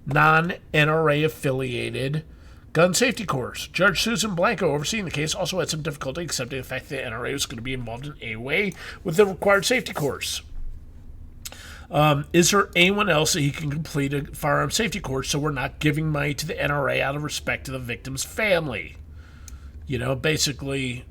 non-NRA affiliated gun safety course. Judge Susan Blanco, overseeing the case, also had some difficulty accepting the fact that the NRA was going to be involved in a way with the required safety course. Is there anyone else that he can complete a firearm safety course so we're not giving money to the NRA out of respect to the victim's family? Basically,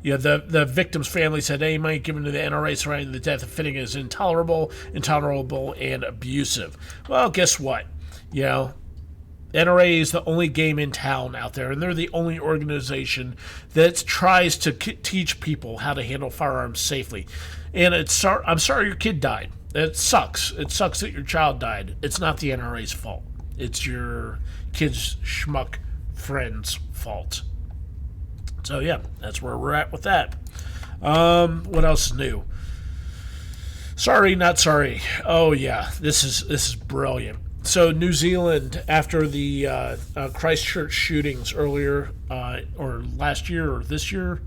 the victim's family said any money given to the NRA surrounding the death of Finnegan is intolerable, and abusive. Well, guess what? NRA is the only game in town out there, and they're the only organization that tries to teach people how to handle firearms safely. And I'm sorry your kid died. It sucks. It sucks that your child died. It's not the NRA's fault. It's your kid's schmuck friend's fault. So, that's where we're at with that. What else is new? Sorry, not sorry. Oh, yeah, this is brilliant. So New Zealand, after the Christchurch shootings earlier, or last year or this year,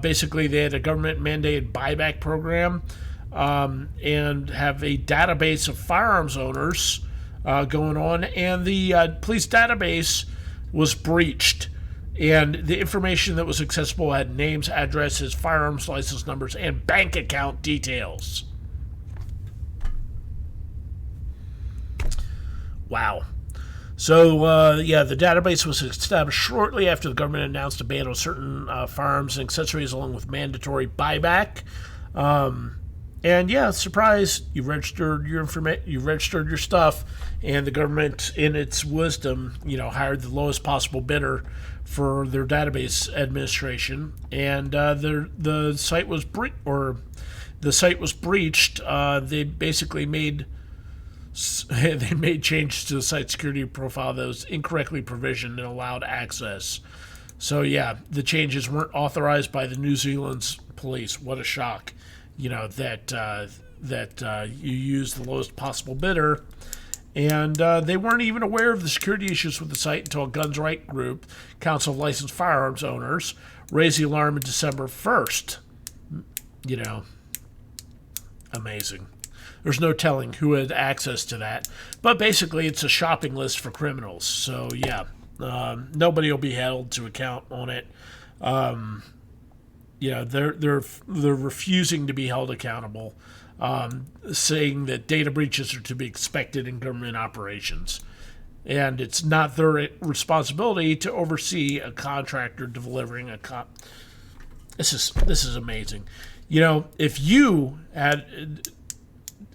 basically they had a government-mandated buyback program and have a database of firearms owners going on, and the police database was breached. And the information that was accessible had names, addresses, firearms license numbers, and bank account details. Wow. So, the database was established shortly after the government announced a ban on certain firearms and accessories along with mandatory buyback. Surprise, you registered your stuff, and the government, in its wisdom, hired the lowest possible bidder for their database administration, and the site was breached. They basically made changes to the site security profile that was incorrectly provisioned and allowed access. So the changes weren't authorized by the New Zealand's police. What a shock! That you use the lowest possible bidder, and they weren't even aware of the security issues with the site until a Guns Right group, Council of Licensed Firearms Owners, raised the alarm in December 1st. Amazing. There's no telling who had access to that, but basically it's a shopping list for criminals. So nobody will be held to account on it. They're refusing to be held accountable, saying that data breaches are to be expected in government operations, and it's not their responsibility to oversee a contractor delivering This is amazing. If you had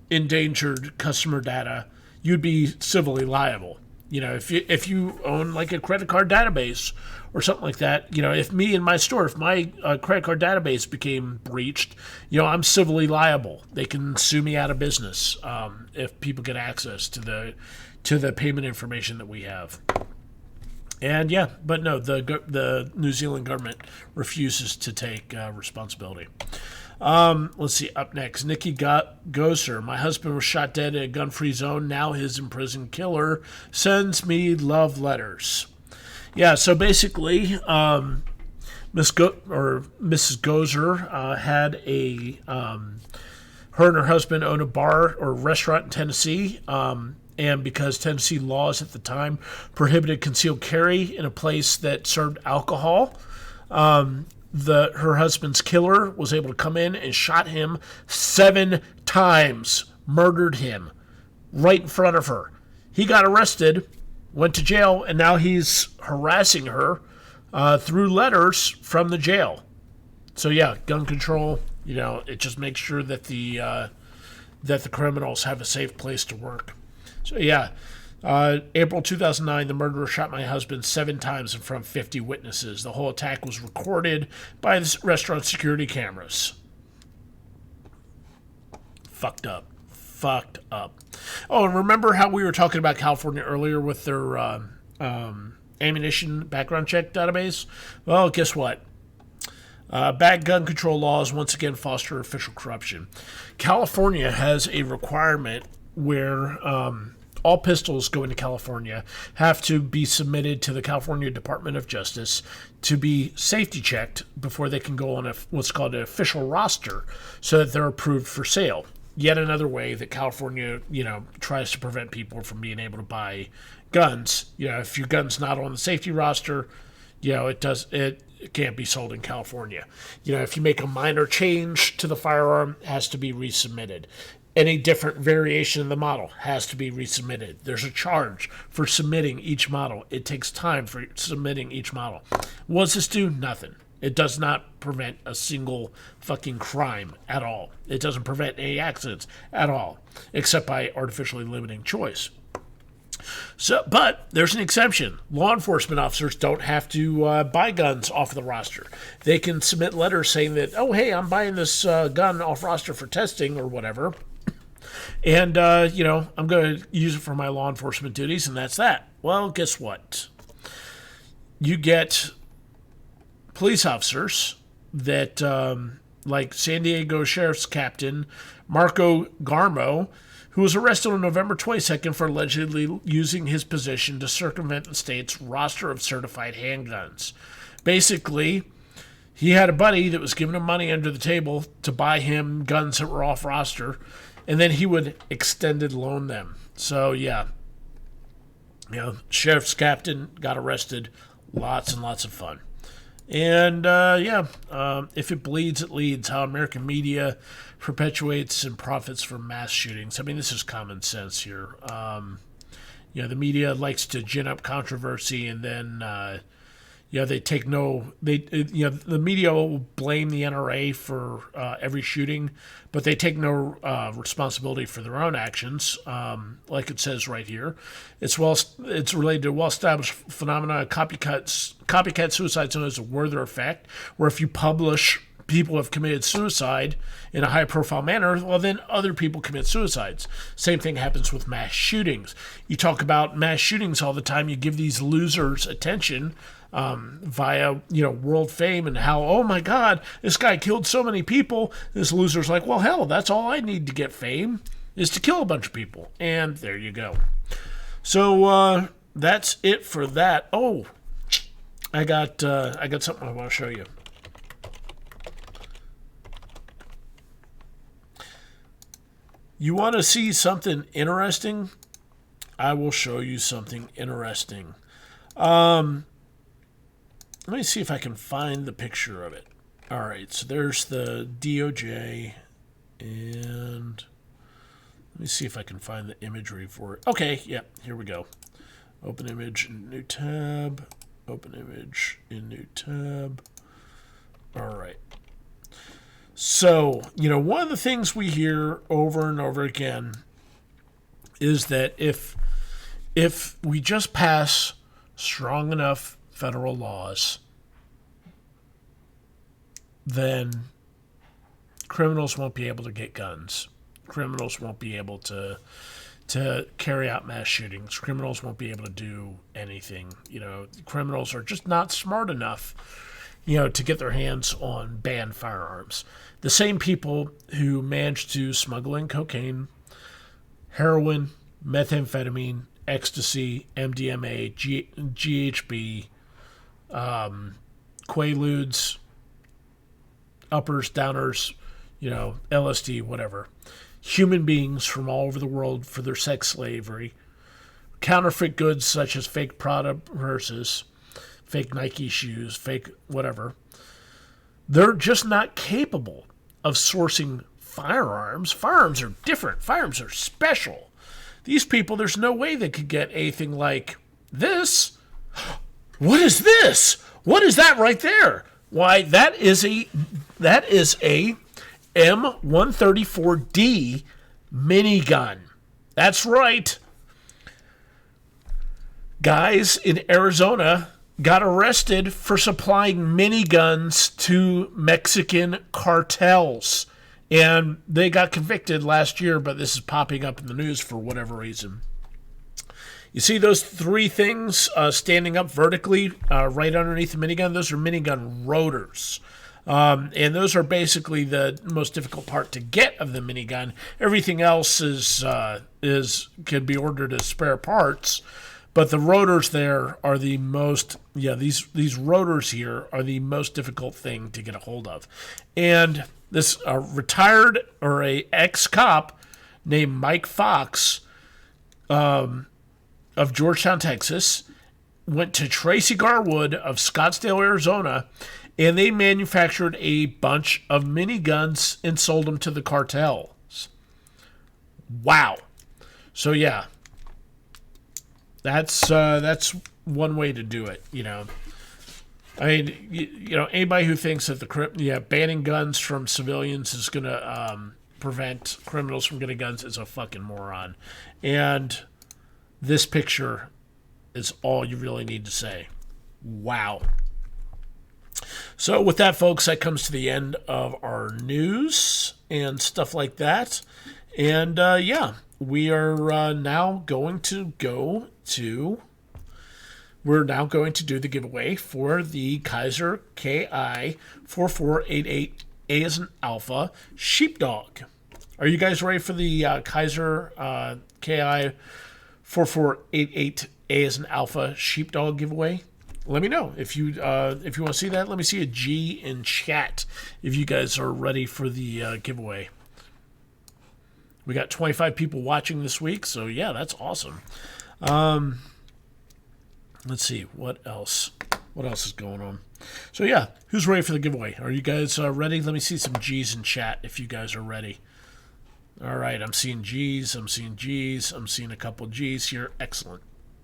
endangered customer data, you'd be civilly liable. If you own like a credit card database or something like that, if me and my store, if my credit card database became breached, I'm civilly liable. They can sue me out of business if people get access to the payment information that we have. And but no, the New Zealand government refuses to take responsibility. Let's see, up next, Nikki Goser. My husband was shot dead in a gun-free zone. Now his imprisoned killer sends me love letters. So basically, Mrs. Goser had her and her husband owned a bar or restaurant in Tennessee, and because Tennessee laws at the time prohibited concealed carry in a place that served alcohol, her husband's killer was able to come in and shot him 7 times, murdered him right in front of her. He got arrested, went to jail, and now he's harassing her through letters from the jail. So gun control It just makes sure that the criminals have a safe place to work. So yeah, April 2009, the murderer shot my husband 7 times in front of 50 witnesses. The whole attack was recorded by the restaurant security cameras. Fucked up. Oh, and remember how we were talking about California earlier with their ammunition background check database? Well, guess what? Bad gun control laws once again foster official corruption. California has a requirement where all pistols going to California have to be submitted to the California Department of Justice to be safety checked before they can go on what's called an official roster so that they're approved for sale. Yet another way that California, tries to prevent people from being able to buy guns. If your gun's not on the safety roster, it can't be sold in California. If you make a minor change to the firearm, it has to be resubmitted. Any different variation of the model has to be resubmitted. There's a charge for submitting each model. It takes time for submitting each model. What does this do? Nothing. It does not prevent a single fucking crime at all. It doesn't prevent any accidents at all, except by artificially limiting choice. But there's an exception. Law enforcement officers don't have to buy guns off the roster. They can submit letters saying that, oh, hey, I'm buying this gun off roster for testing or whatever. And, I'm going to use it for my law enforcement duties, and that's that. Well, guess what? You get police officers that, like San Diego Sheriff's Captain Marco Garmo, who was arrested on November 22nd for allegedly using his position to circumvent the state's roster of certified handguns. Basically, he had a buddy that was giving him money under the table to buy him guns that were off roster, and then he would extended loan them. So, yeah. Sheriff's Captain got arrested. Lots and lots of fun. And, if it bleeds, it leads. How American media perpetuates and profits from mass shootings. I mean, this is common sense here. The media likes to gin up controversy, and then, the media will blame the NRA for every shooting, but they take no responsibility for their own actions. Like it says right here, it's related to a well-established phenomena of copycat suicide, known as a Werther effect, where if you publish people have committed suicide in a high-profile manner, well, then other people commit suicides. Same thing happens with mass shootings. You talk about mass shootings all the time. You give these losers attention via, world fame and how, oh my God, this guy killed so many people. This loser's like, well, hell, that's all I need to get fame is to kill a bunch of people. And there you go. So that's it for that. Oh, I got something I want to show you. You want to see something interesting? I will show you something interesting. Let me see if I can find the picture of it. All right, so there's the DOJ, and let me see if I can find the imagery for it. Okay, yeah, here we go. Open image in new tab. Open image in new tab. All right. So, one of the things we hear over and over again is that if we just pass strong enough federal laws, then criminals won't be able to get guns. Criminals won't be able to carry out mass shootings. Criminals won't be able to do anything. Criminals are just not smart enough, to get their hands on banned firearms. The same people who managed to smuggle in cocaine, heroin, methamphetamine, ecstasy, MDMA, GHB, Quaaludes, uppers, downers, LSD, whatever. Human beings from all over the world for their sex slavery. Counterfeit goods such as fake Prada purses, fake Nike shoes, fake whatever. They're just not capable of sourcing firearms. Firearms are different. Firearms are special. These people, there's no way they could get anything like this. What is this? What is that right there? Why, that is a M134D minigun. That's right. Guys in Arizona got arrested for supplying miniguns to Mexican cartels. And they got convicted last year, but this is popping up in the news for whatever reason. You see those three things standing up vertically right underneath the minigun? Those are minigun rotors. And those are basically the most difficult part to get of the minigun. Everything else can be ordered as spare parts. But the rotors there are the most, these rotors here are the most difficult thing to get a hold of. And this retired or a ex-cop named Mike Fox of Georgetown, Texas, went to Tracy Garwood of Scottsdale, Arizona, and they manufactured a bunch of miniguns and sold them to the cartels. Wow. So, yeah. That's one way to do it, I mean, anybody who thinks that banning guns from civilians is going to prevent criminals from getting guns is a fucking moron. And this picture is all you really need to say. Wow. So with that, folks, that comes to the end of our news and stuff like that. And, we are now going to we're now going to do the giveaway for the Kizer Ki4488A as an Alpha Sheepdog. Are you guys ready for the Kizer Ki4488A as an Alpha Sheepdog giveaway? Let me know if you want to see that. Let me see a G in chat if you guys are ready for the giveaway. We got 25 people watching this week, so yeah, that's awesome. Let's see, what else? What else is going on? So yeah, who's ready for the giveaway? Are you guys ready? Let me see some G's in chat if you guys are ready. All right, I'm seeing G's, I'm seeing a couple G's here. Excellent.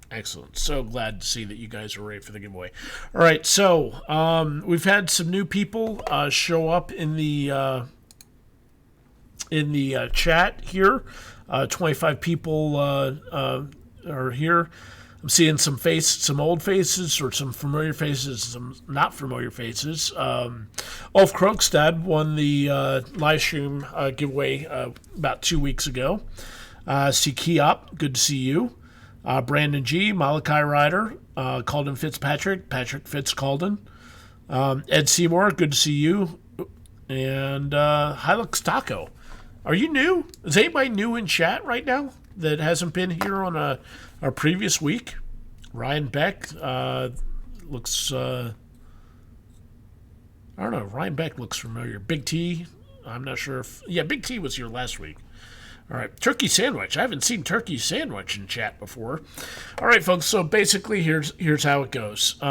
Excellent. So glad to see that you guys are ready for the giveaway. All right, so we've had some new people show up in the chat here. 25 people are here. I'm seeing some old faces, or some familiar faces, some not familiar faces. Ulf Krogstad won the live stream giveaway about 2 weeks ago. See Keop, good to see you. Brandon G, Malachi Ryder, Calden Fitzpatrick, Patrick Fitzcalden. Ed Seymour, good to see you. And Hilux Taco. Are you new? Is anybody new in chat right now that hasn't been here on our previous week? Ryan Beck looks... I don't know. Ryan Beck looks familiar. Big T, I'm not sure if... Yeah, Big T was here last week. All right. Turkey Sandwich. I haven't seen Turkey Sandwich in chat before. All right, folks. So basically, here's how it goes.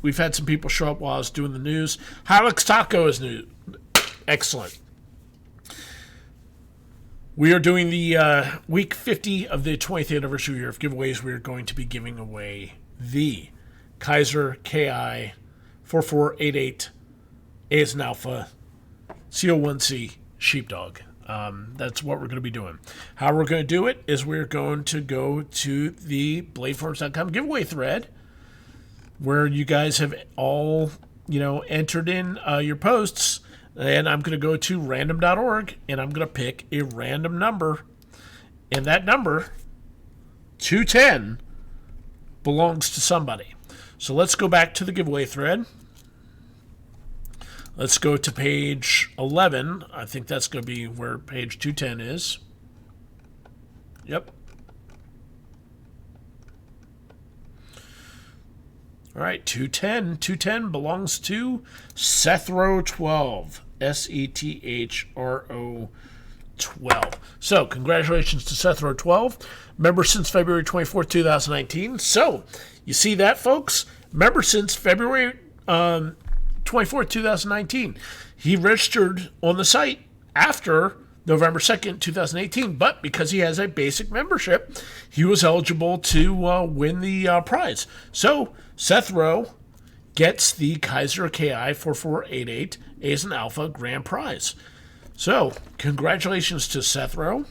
We've had some people show up while I was doing the news. Hilux Taco is new. Excellent. We are doing the week 50 of the 20th anniversary year of giveaways. We are going to be giving away the Kizer Ki4488A as an Alpha C01C Sheepdog. That's what we're going to be doing. How we're going to do it is we're going to go to the bladeforms.com giveaway thread where you guys have all, entered in your posts. And I'm going to go to random.org, and I'm going to pick a random number. And that number, 210, belongs to somebody. So let's go back to the giveaway thread. Let's go to page 11. I think that's going to be where page 210 is. Yep. All right, 210. 210 belongs to Sethro12. Sethro12. So, congratulations to Sethro12. Member since February 24th, 2019. So, you see that, folks? Member since February 24th, 2019. He registered on the site after November 2nd, 2018, but because he has a basic membership, he was eligible to win the prize. So, Sethro gets the Kizer Ki4488 as an Alpha grand prize. So, congratulations to Seth Rowe.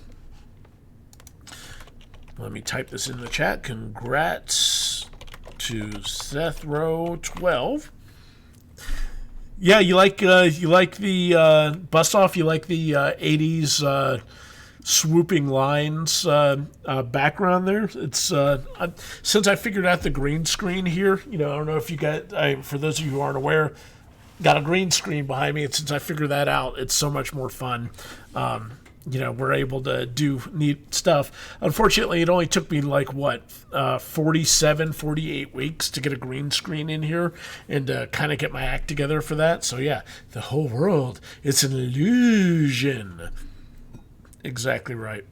Let me type this in the chat. Congrats to Seth Rowe 12. Yeah, you like the bust off. You like the 80s swooping lines background there. It's since I figured out the green screen here. I don't know if you got. For those of you who aren't aware, got a green screen behind me, and since I figured that out, it's so much more fun. We're able to do neat stuff. Unfortunately, it only took me 47, 48 weeks to get a green screen in here and kind of get my act together for that. So yeah, the whole world, it's an illusion. Exactly right.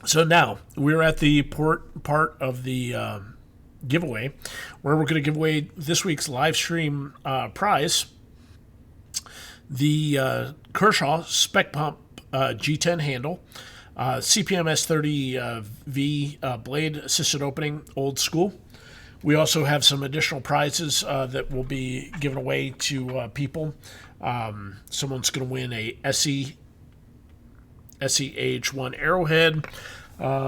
So now we're at the part of the giveaway where we're going to give away this week's live stream prize, the Kershaw Spec Pump G10 handle, CPMS 30V blade assisted opening, old school. We also have some additional prizes that will be given away to people. Someone's going to win a SEH1 Arrowhead.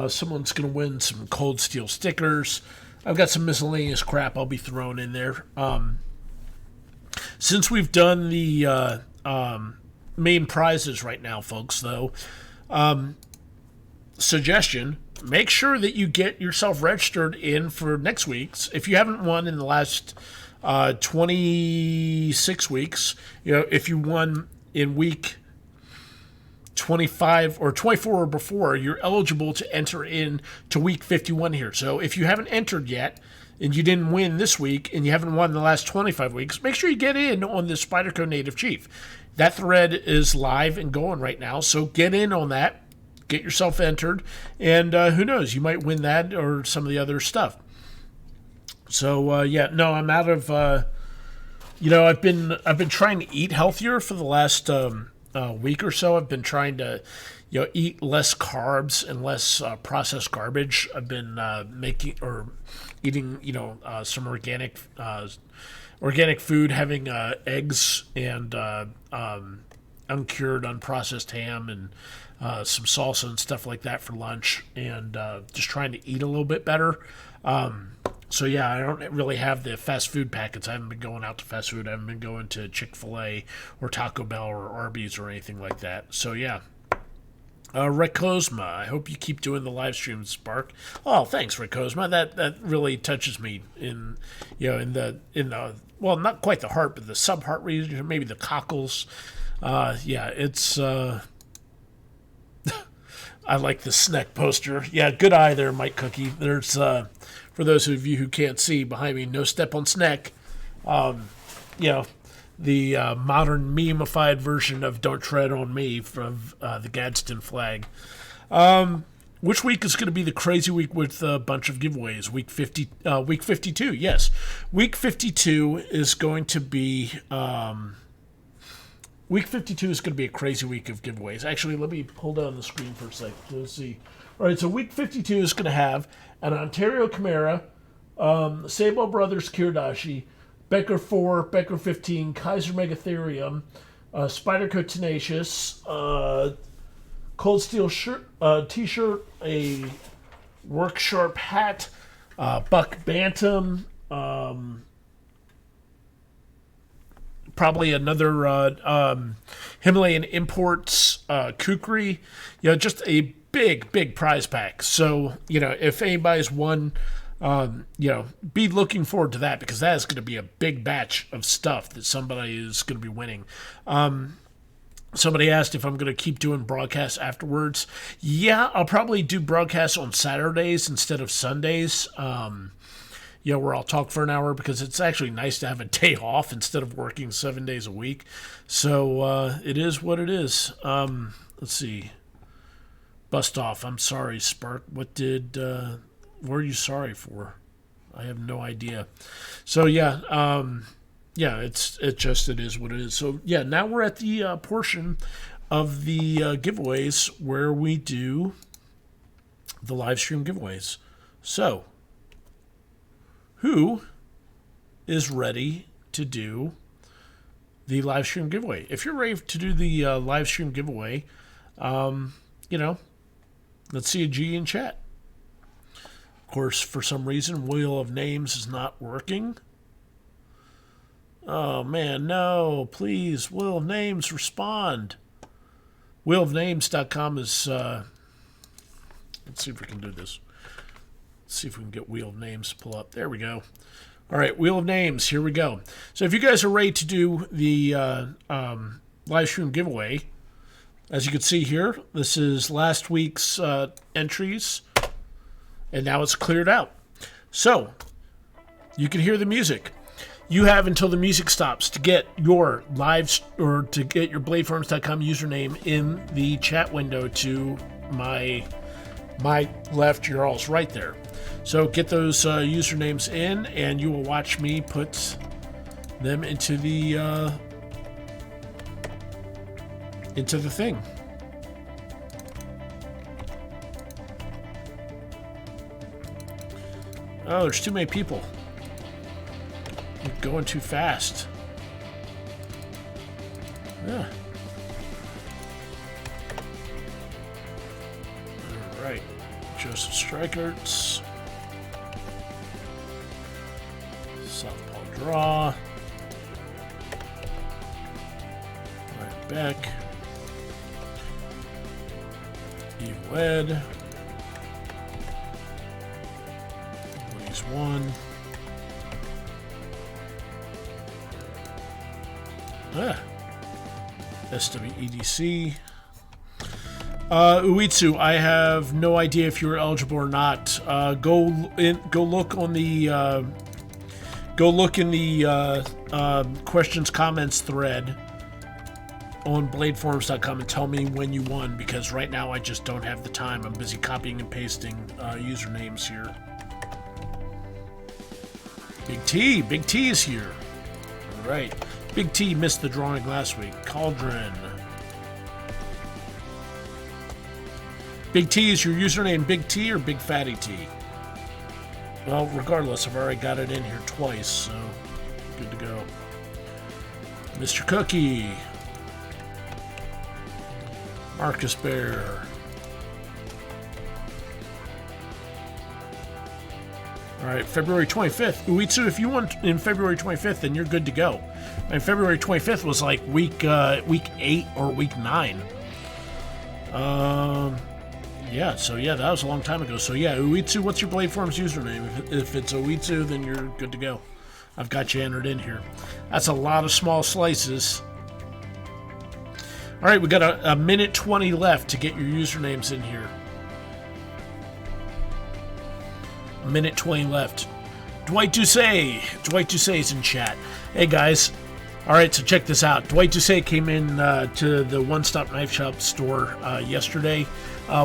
Someone's going to win some cold steel stickers. I've got some miscellaneous crap I'll be throwing in there. Since we've done the main prizes right now, folks, though, suggestion, make sure that you get yourself registered in for next week's. If you haven't won in the last 26 weeks, if you won in week 25 or 24 or before, you're eligible to enter in to week 51 here. So if you haven't entered yet and you didn't win this week and you haven't won in the last 25 weeks, make sure you get in on the Spyderco Native Chief. That thread is live and going right now, so get in on that. Get yourself entered, and who knows, you might win that or some of the other stuff. So I'm out of. I've been trying to eat healthier for the last week or so. I've been trying to, eat less carbs and less processed garbage. I've been eating, some organic food, having eggs and uncured, unprocessed ham and some salsa and stuff like that for lunch, and just trying to eat a little bit better. I don't really have the fast food packets. I haven't been going out to fast food. I haven't been going to Chick-fil-A or Taco Bell or Arby's or anything like that. So yeah. Rick Kozma, I hope you keep doing the live streams, Spark. Oh, thanks, Rick Kozma. That really touches me in the well, not quite the heart, but the sub-heart region, maybe the cockles. It's I like the snack poster. Yeah, good eye there, Mike Cookie. There's for those of you who can't see behind me, no step on snack. The modern meme-ified version of "Don't Tread on Me" from the Gadsden flag. Which week is going to be the crazy week with a bunch of giveaways? Week 52. Yes, week 52 is going to be. Week 52 is going to be a crazy week of giveaways. Actually, let me pull down the screen for a second. Let's see. All right, so week 52 is going to have an Ontario Chimera, Sabo Brothers Kirdashi, Becker 4, Becker 15, Kizer Megatherium, Spyderco Tenacious, Cold Steel shirt, t-shirt, a Work Sharp hat, Buck Bantam, probably another Himalayan Imports kukri. Just a big prize pack. So, if anybody's won, be looking forward to that, because that is going to be a big batch of stuff that somebody is going to be winning. Somebody asked if I'm going to keep doing broadcasts afterwards. Yeah, I'll probably do broadcasts on Saturdays instead of Sundays. Where I'll talk for an hour, because it's actually nice to have a day off instead of working 7 days a week. So it is what it is. Let's see. Bust off. I'm sorry, Spark. What are you sorry for? I have no idea. So it is what it is. So yeah, now we're at the portion of the giveaways where we do the live stream giveaways. So, who is ready to do the live stream giveaway. If you're ready to do the live stream giveaway, you know, let's see a G in chat. Of course, for some reason, Wheel of Names is not working. Oh, man, no. Please, Wheel of Names, respond. Wheelofnames.com is... let's see if we can do this. Let's see if we can get Wheel of Names to pull up. There we go. All right, Wheel of Names, here we go. So if you guys are ready to do the live stream giveaway, as you can see here, this is last week's entries, and now it's cleared out. So you can hear the music. You have until the music stops to get your to get your bladeforums.com username in the chat window to my left, your all's right there. So get those usernames in, and you will watch me put them into the thing. Oh, there's too many people. You're going too fast. Yeah. All right. Joseph Streichert's. Southpaw Draw. Right back. Evil Ed. Woody's 1. SWEDC. Uitsu, I have no idea if you're eligible or not. Go look on the in the questions comments thread on bladeforums.com and tell me when you won, because right now I just don't have the time. I'm busy copying and pasting usernames here. Big T is here. All right. Big T missed the drawing last week. Cauldron. Big T, is your username Big T or Big Fatty T? Well, regardless, I've already got it in here twice, so good to go. Mr. Cookie. Marcus Bear. All right, February 25th. Uitsu, if you won in February 25th, then you're good to go. And February 25th was like week 8 or week 9. Yeah, so yeah, that was a long time ago. So yeah, Uitsu, what's your Bladeforms username? If it's Uitsu, then you're good to go. I've got you entered in here. That's a lot of small slices. All right, we got a minute 20 left to get your usernames in here. A minute 20 left. Dwight Doucet. Dwight Doucet is in chat. Hey guys. All right, so check this out. Dwight Doucet came in to the One Stop Knife Shop store yesterday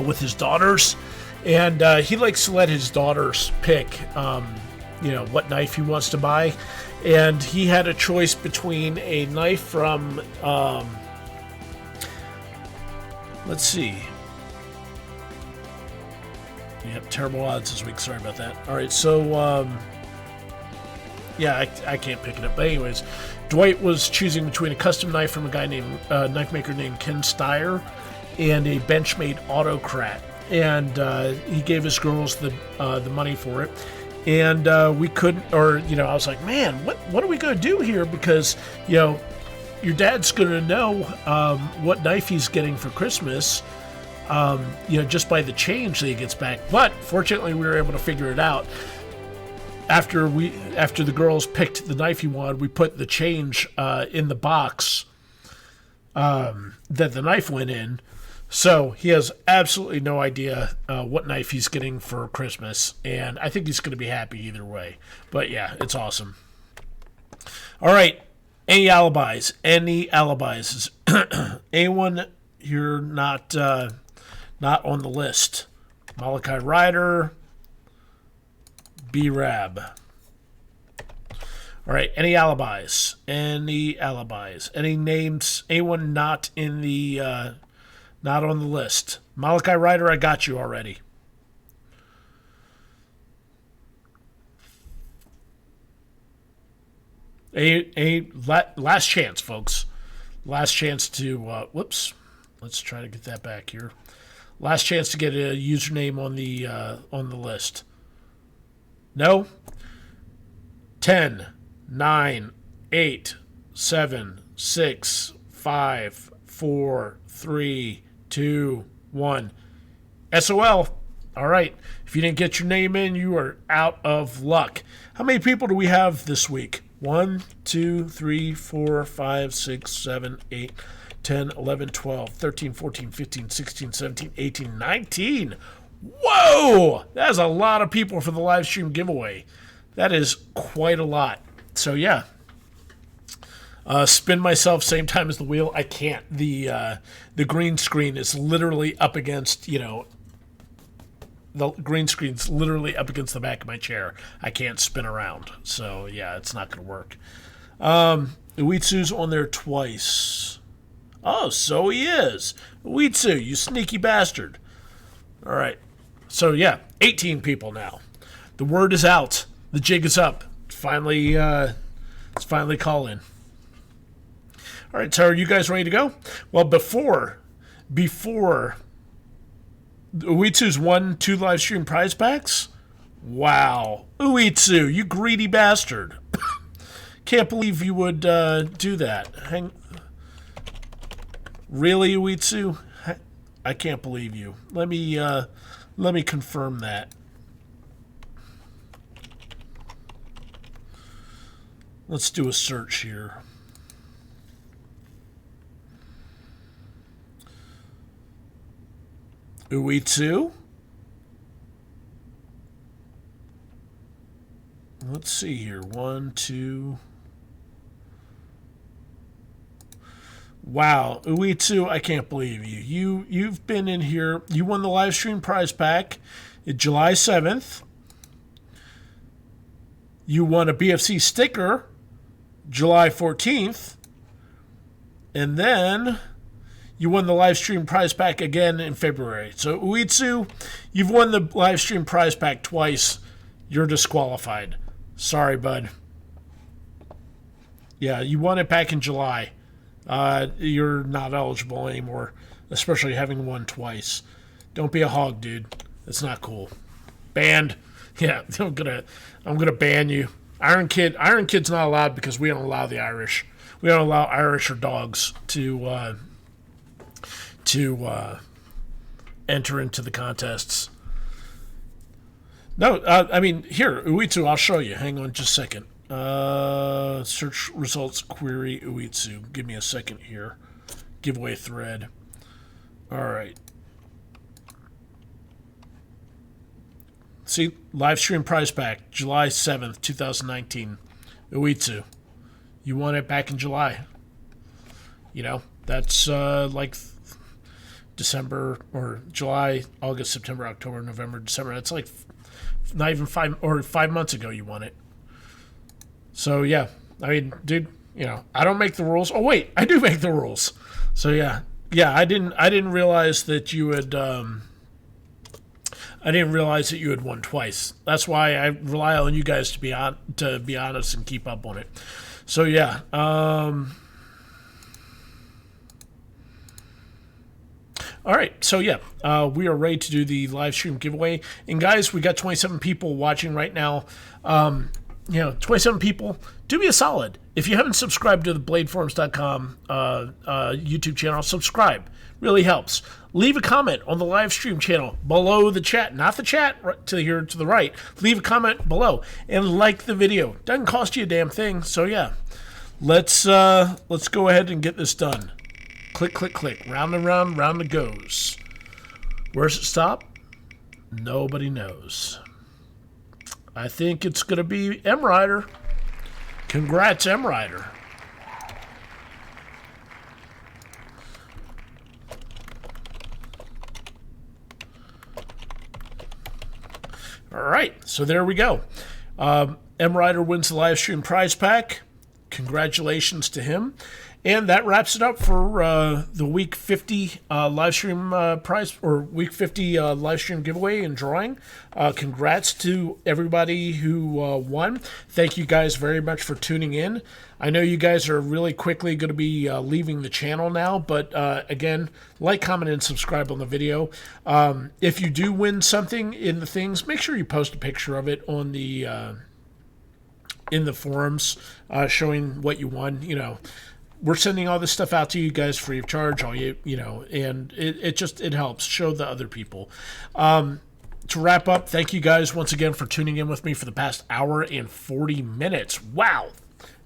with his daughters, and he likes to let his daughters pick, what knife he wants to buy. And he had a choice between a knife from, let's see. Yep, terrible odds this week. Sorry about that. All right, so yeah, I can't pick it up. But anyways, Dwight was choosing between a custom knife from a guy named knife maker named Ken Steyer and a Benchmade Autocrat, and he gave his girls the money for it. And we couldn't, I was like, man, what are we gonna do here? Because your dad's gonna know what knife he's getting for Christmas. Just by the change that he gets back. But fortunately, we were able to figure it out. After the girls picked the knife he wanted, we put the change in the box that the knife went in. So he has absolutely no idea what knife he's getting for Christmas, and I think he's going to be happy either way. But yeah, it's awesome. All right, any alibis? Anyone you're not on the list? Malachi Ryder, B-Rab. All right, any alibis? Any names? Anyone not in the not on the list? Malachi Ryder, I got you already. Last chance, folks. Last chance to, whoops. Let's try to get that back here. Last chance to get a username on the list. No? 10, 9, 8, 7, 6, 5, 4, 3, 2, 1. SOL. All right. If you didn't get your name in, you are out of luck. How many people do we have this week? 1, 2, 3, 4, 5, 6, 7, 8, 10, 11, 12, 13, 14, 15, 16, 17, 18, 19. Whoa! That's a lot of people for the live stream giveaway. That is quite a lot. So, yeah. Spin myself same time as the wheel. I can't. The green screen is literally up against, the green screen's literally up against the back of my chair. I can't spin around. So, yeah, it's not going to work. Uitsu's on there twice. Oh, so he is. Uitsu, you sneaky bastard. All right. So, yeah, 18 people now. The word is out. The jig is up. It's finally calling. All right, so are you guys ready to go? Well, before Uitsu's won 2 live stream prize packs? Wow. Uitsu, you greedy bastard. Can't believe you would do that. Really, Uitsu? I can't believe you. Let me confirm that. Let's do a search here. Uitsu. Let's see here. 1, 2. Wow, Uitsu, I can't believe you. You've been in here. You won the live stream prize pack July 7th. You won a BFC sticker July 14th. And then you won the live stream prize pack again in February. So, Uitsu, you've won the live stream prize pack twice. You're disqualified. Sorry, bud. Yeah, you won it back in July. You're not eligible anymore, especially having won twice. Don't be a hog, dude. That's not cool. Banned. Yeah, I'm gonna ban you. Iron Kid's not allowed because we don't allow the Irish. We don't allow Irish or dogs to enter into the contests. No, I mean, here, Uitsu, I'll show you. Hang on just a second. Search results query Uitsu. Give me a second here. Giveaway thread. All right. See, live stream prize pack, July 7th, 2019. Uitsu. You won it back in July. That's like December or July, August, September, October, November, December. That's like not even 5 months ago you won it. So, yeah. I mean, dude, I don't make the rules. Oh, wait, I do make the rules. So, yeah. Yeah, I didn't realize that you had won twice. That's why I rely on you guys to be honest and keep up on it. So, yeah. All right, so yeah, we are ready to do the live stream giveaway. And guys, we got 27 people watching right now. 27 people. Do me a solid. If you haven't subscribed to the BladeForums.com YouTube channel, subscribe. Really helps. Leave a comment on the live stream channel below the chat. Not the chat to the right. Leave a comment below and like the video. Doesn't cost you a damn thing. So yeah, let's go ahead and get this done. Click, click, click. Round and round, round it goes. Where's it stop? Nobody knows. I think it's going to be M Rider. Congrats, M Rider. All right, so there we go. M Rider wins the live stream prize pack. Congratulations to him. And that wraps it up for the week 50 live stream prize, or week 50 live stream giveaway and drawing. Congrats to everybody who won. Thank you guys very much for tuning in. I know you guys are really quickly going to be leaving the channel now, but again, like, comment, and subscribe on the video. If you do win something in the things, make sure you post a picture of it on the in the forums showing what you won. You know, we're sending all this stuff out to you guys free of charge, and it helps show the other people. To wrap up, thank you guys once again for tuning in with me for the past hour and 40 minutes. Wow.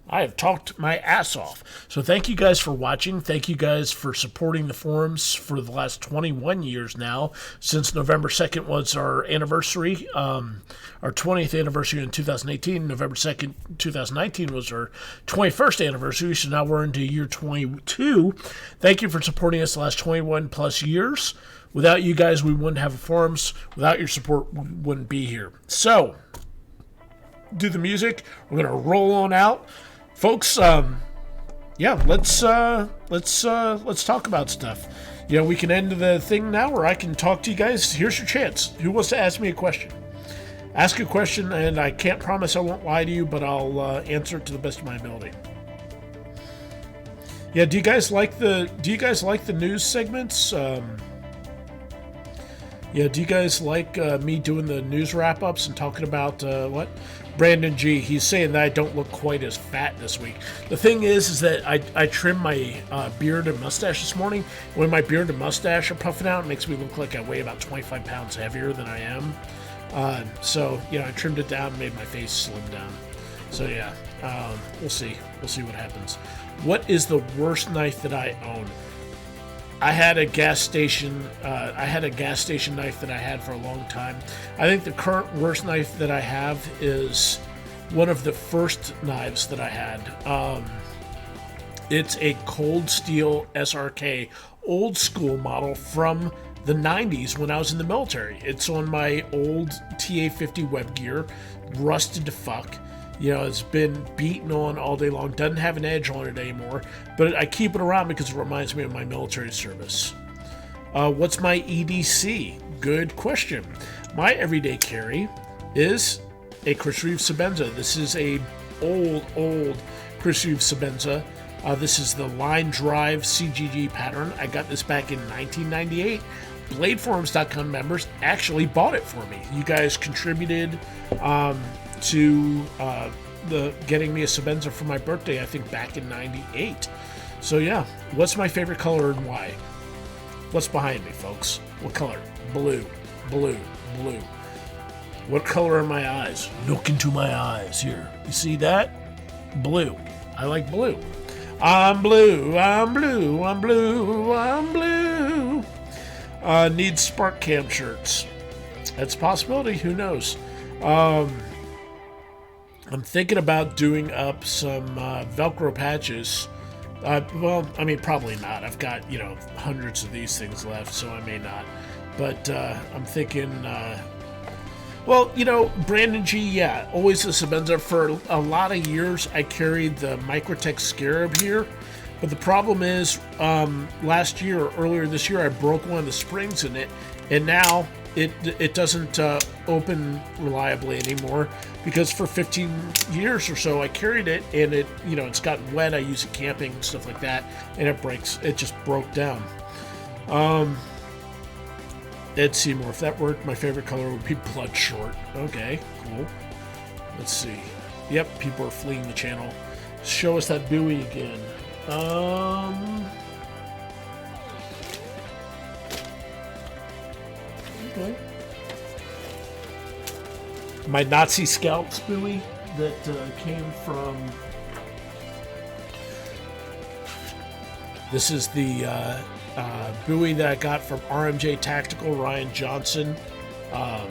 I have talked my ass off. So thank you guys for watching. Thank you guys for supporting the forums for the last 21 years now, since November 2nd was our anniversary, our 20th anniversary in 2018. November 2nd, 2019 was our 21st anniversary, so now we're into year 22. Thank you for supporting us the last 21 plus years. Without you guys, we wouldn't have forums. Without your support, we wouldn't be here. So, do the music. We're going to roll on out. Folks, yeah, let's talk about stuff. You know, we can end the thing now, or I can talk to you guys. Here's your chance. Who wants to ask me a question? Ask a question, and I can't promise I won't lie to you, but I'll answer it to the best of my ability. Yeah, do you guys like the news segments? Yeah, do you guys like me doing the news wrap-ups and talking about what? Brandon G, he's saying that I don't look quite as fat this week. The thing is that I trimmed my beard and mustache this morning. When my beard and mustache are puffing out, it makes me look like I weigh about 25 pounds heavier than I am. So, you know, I trimmed it down and made my face slim down. So, yeah, we'll see. We'll see what happens. What is the worst knife that I own? I had a gas station knife that I had for a long time. I think the current worst knife that I have is one of the first knives that I had. It's a Cold Steel SRK, old school model from the 90s when I was in the military. It's on my old TA-50 web gear, rusted to fuck. You know, it's been beaten on all day long. Doesn't have an edge on it anymore. But I keep it around because it reminds me of my military service. What's my EDC? Good question. My everyday carry is a Chris Reeve Sebenza. This is a old Chris Reeve Sebenza. This is the line drive CGG pattern. I got this back in 1998. BladeForums.com members actually bought it for me. You guys contributed to the getting me a Sebenza for my birthday, I think back in 98. So yeah, what's my favorite color and why? What's behind me, folks? What color? Blue, blue, blue. What color are my eyes? Look into my eyes here. You see that? Blue. I like blue. I'm blue, I'm blue, I'm blue, I'm blue. Need Spark Cam shirts. That's a possibility, who knows? I'm thinking about doing up some Velcro patches. Well, I mean, probably not. I've got, you know, hundreds of these things left, so I may not. But I'm thinking, well, you know, Brandon G, yeah, always a Sebenza. For a lot of years, I carried the Microtech Scarab here. But the problem is, last year, or earlier this year, I broke one of the springs in it, and now it doesn't open reliably anymore, because for 15 years or so I carried it, and it, you know, it's gotten wet. I use it camping and stuff like that, and it breaks. It just broke down. Ed Seymour, if that worked, my favorite color would be Bloodshort. Okay, cool. Let's see. Yep, people are fleeing the channel. Show us that buoy again. Okay. My Nazi Scouts buoy that came from... This is the buoy that I got from RMJ Tactical, Ryan Johnson, of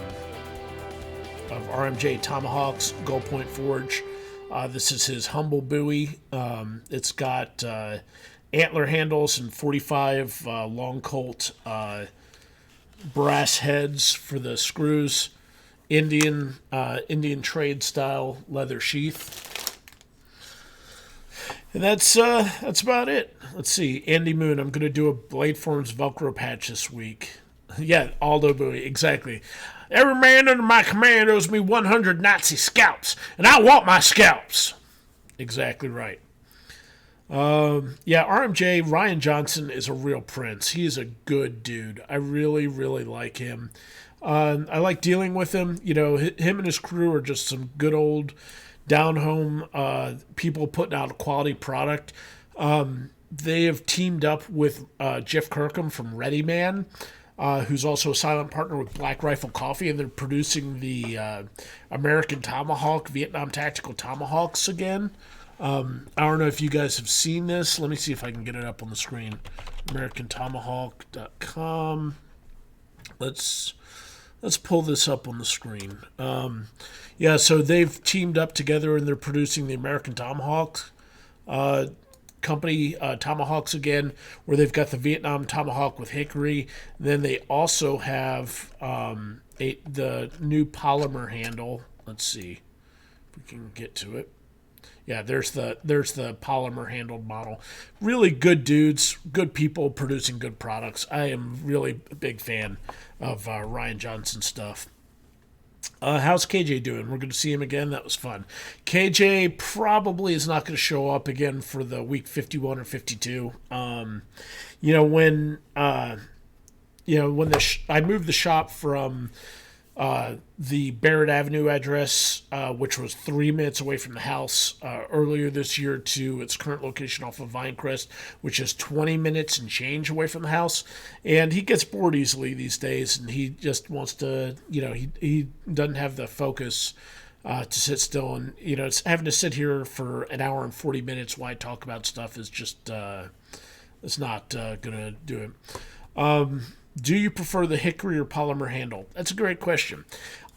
RMJ Tomahawks, Gull Point Forge. This is his humble buoy. It's got antler handles and 45 long Colt brass heads for the screws. Indian trade style leather sheath. And that's about it. Let's see. Andy Moon, I'm going to do a Blade Forms Velcro patch this week. Yeah, Aldo Bowie, exactly. Every man under my command owes me 100 Nazi scalps, and I want my scalps. Exactly right. Yeah, RMJ, Ryan Johnson is a real prince. He is a good dude. I really, really like him. I like dealing with him. You know, him and his crew are just some good old down home people putting out a quality product. They have teamed up with Jeff Kirkham from Ready Man, who's also a silent partner with Black Rifle Coffee, and they're producing the American Tomahawk, Vietnam Tactical Tomahawks again. I don't know if you guys have seen this. Let me see if I can get it up on the screen. AmericanTomahawk.com. Let's pull this up on the screen. Yeah, so they've teamed up together and they're producing the American Tomahawk company, Tomahawks again, where they've got the Vietnam Tomahawk with hickory. Then they also have the new polymer handle. Let's see if we can get to it. Yeah, there's the polymer handled model. Really good dudes, good people producing good products. I am really a big fan of Ryan Johnson stuff. How's KJ doing? We're going to see him again. That was fun. KJ probably is not going to show up again for the week 51 or 52. When I moved the shop from the Barrett Avenue address, which was 3 minutes away from the house earlier this year, to its current location off of Vinecrest, which is 20 minutes and change away from the house. And he gets bored easily these days, and he just wants to, he doesn't have the focus to sit still. And, it's having to sit here for an hour and 40 minutes while I talk about stuff is just, it's not going to do it. Do you prefer the hickory or polymer handle? That's a great question.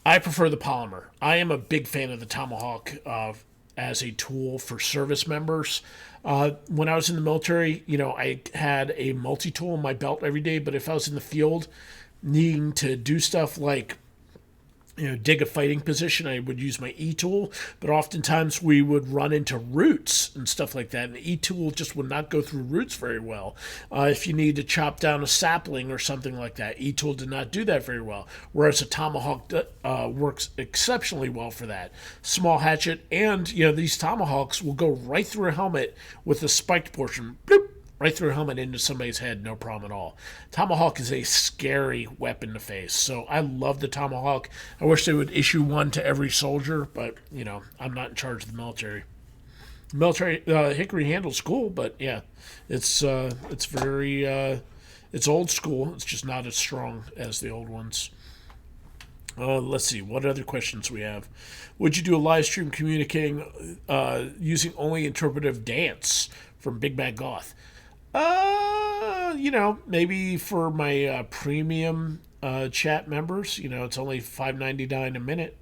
I prefer the polymer. I am a big fan of the Tomahawk as a tool for service members. When I was in the military, I had a multi-tool in my belt every day, but if I was in the field needing to do stuff like dig a fighting position, I would use my E-tool, but oftentimes we would run into roots and stuff like that, and the E-tool just would not go through roots very well. If you need to chop down a sapling or something like that, E-tool did not do that very well, whereas a Tomahawk works exceptionally well for that. Small hatchet, and these Tomahawks will go right through a helmet with a spiked portion, bloop, right through a helmet into somebody's head, no problem at all. Tomahawk is a scary weapon to face, so I love the Tomahawk. I wish they would issue one to every soldier, but, I'm not in charge of the military. Military hickory handle's cool, but, yeah, it's very, it's old school. It's just not as strong as the old ones. Let's see, what other questions we have? Would you do a live stream communicating using only interpretive dance from Big Bad Goth? Maybe for my premium chat members, it's only $5.99 a minute.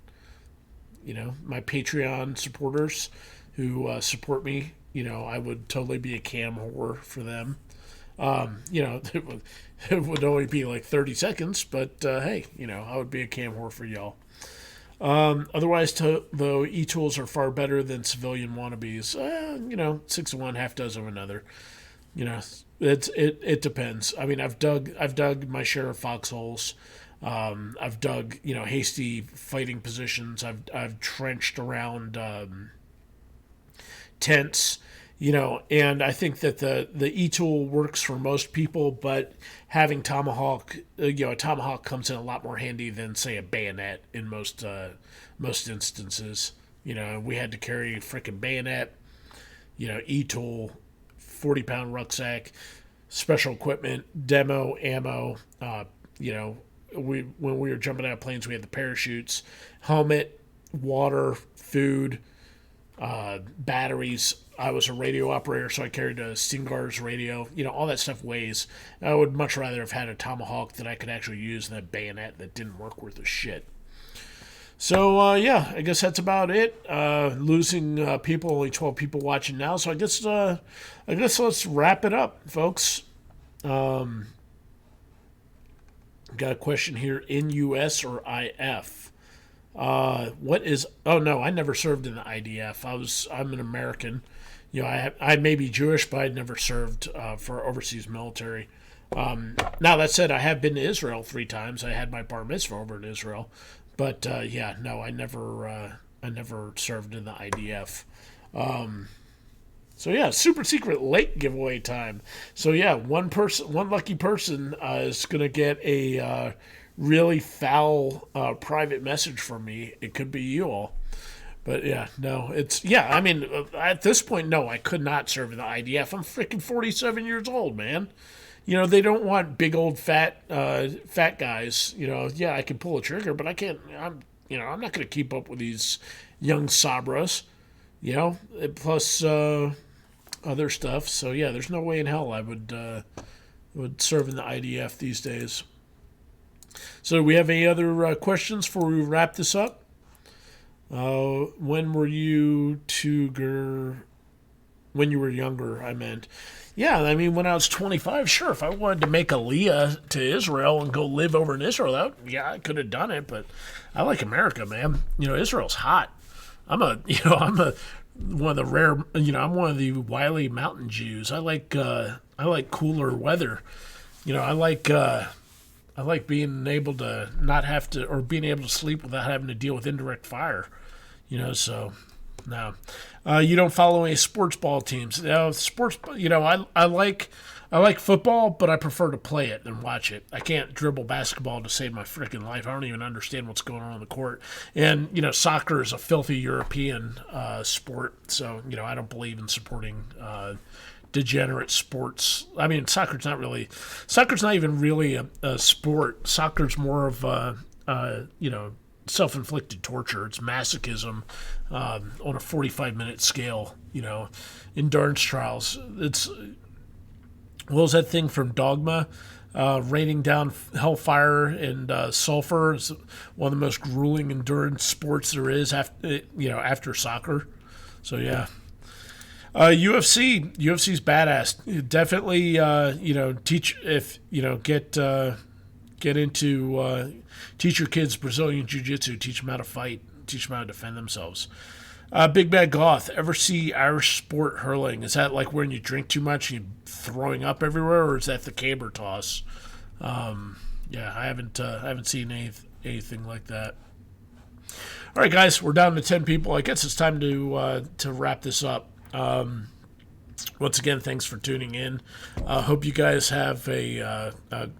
My Patreon supporters who support me, I would totally be a cam whore for them. It would only be like 30 seconds, but hey, I would be a cam whore for y'all. Otherwise, though, e-tools are far better than civilian wannabes. 6 of one, half dozen of another. It depends. I mean, I've dug my share of foxholes. I've dug, hasty fighting positions. I've trenched around tents, and I think that the e-tool works for most people, but having Tomahawk, a Tomahawk comes in a lot more handy than, say, a bayonet in most instances. We had to carry a freaking bayonet, e-tool, 40-pound rucksack, special equipment, demo, ammo. When we were jumping out of planes, we had the parachutes, helmet, water, food, batteries. I was a radio operator, so I carried a Stingar's radio. All that stuff weighs. I would much rather have had a Tomahawk that I could actually use than a bayonet that didn't work worth a shit. So, I guess that's about it. Losing people, only 12 people watching now. So I guess let's wrap it up, folks. Got a question here, NUS or IF? What is... Oh, no, I never served in the IDF. I'm an American. I may be Jewish, but I'd never served for overseas military. Now, that said, I have been to Israel 3 times. I had my bar mitzvah over in Israel. But, no, I never served in the IDF. So, yeah, super secret late giveaway time. So, yeah, one lucky person is going to get a really foul private message from me. It could be you all. But, yeah, no, I mean, at this point, no, I could not serve in the IDF. I'm freaking 47 years old, man. They don't want big old fat guys. Yeah, I can pull a trigger, but I can't. I'm not going to keep up with these young sabras. Plus other stuff. So yeah, there's no way in hell I would serve in the IDF these days. So do we have any other questions before we wrap this up? When were you when you were younger, I meant. Yeah, I mean, when I was 25, sure, if I wanted to make Aliyah to Israel and go live over in Israel, I could have done it, but I like America, man. Israel's hot. I'm one of the rare, I'm one of the wily mountain Jews. I like cooler weather. I like being able to not have to, or being able to sleep without having to deal with indirect fire. So no. You don't follow any sports ball teams. Sports, I like football, but I prefer to play it than watch it. I can't dribble basketball to save my freaking life. I don't even understand what's going on the court. And, soccer is a filthy European sport, so, I don't believe in supporting degenerate sports. I mean, soccer's not even really a sport. Soccer's more of self-inflicted torture. It's masochism on a 45-minute scale. Endurance trials. What was that thing from Dogma? Raining down hellfire and sulfur is one of the most grueling endurance sports there is after soccer. So yeah. UFC's badass. Definitely, teach your kids Brazilian Jiu-Jitsu. Teach them how to fight. Teach them how to defend themselves. Big Bad Goth. Ever see Irish sport hurling? Is that like when you drink too much and you're throwing up everywhere, or is that the caber toss? I haven't seen anything like that. All right, guys, we're down to 10 people. I guess it's time to wrap this up. Once again, thanks for tuning in. Hope you guys have a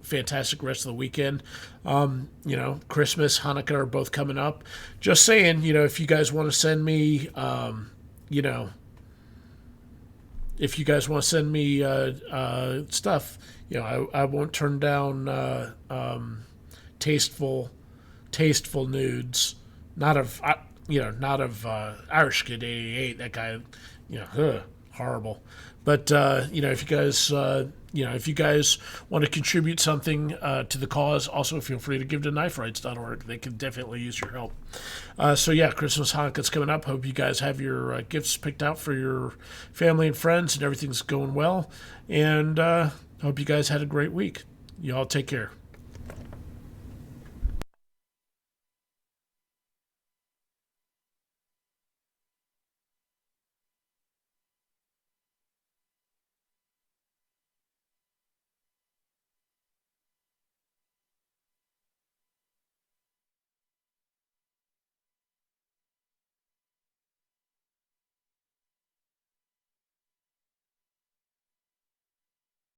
fantastic rest of the weekend. Christmas, Hanukkah are both coming up. Just saying, if you guys want to send me, stuff, I won't turn down tasteful nudes. Not of Irish Kid 88. That guy, horrible. But if you guys want to contribute something to the cause, also feel free to give to kniferights.org. They can definitely use your help. Christmas, Hanukkah's coming up. Hope you guys have your gifts picked out for your family and friends, and everything's going well. And hope you guys had a great week. You all take care.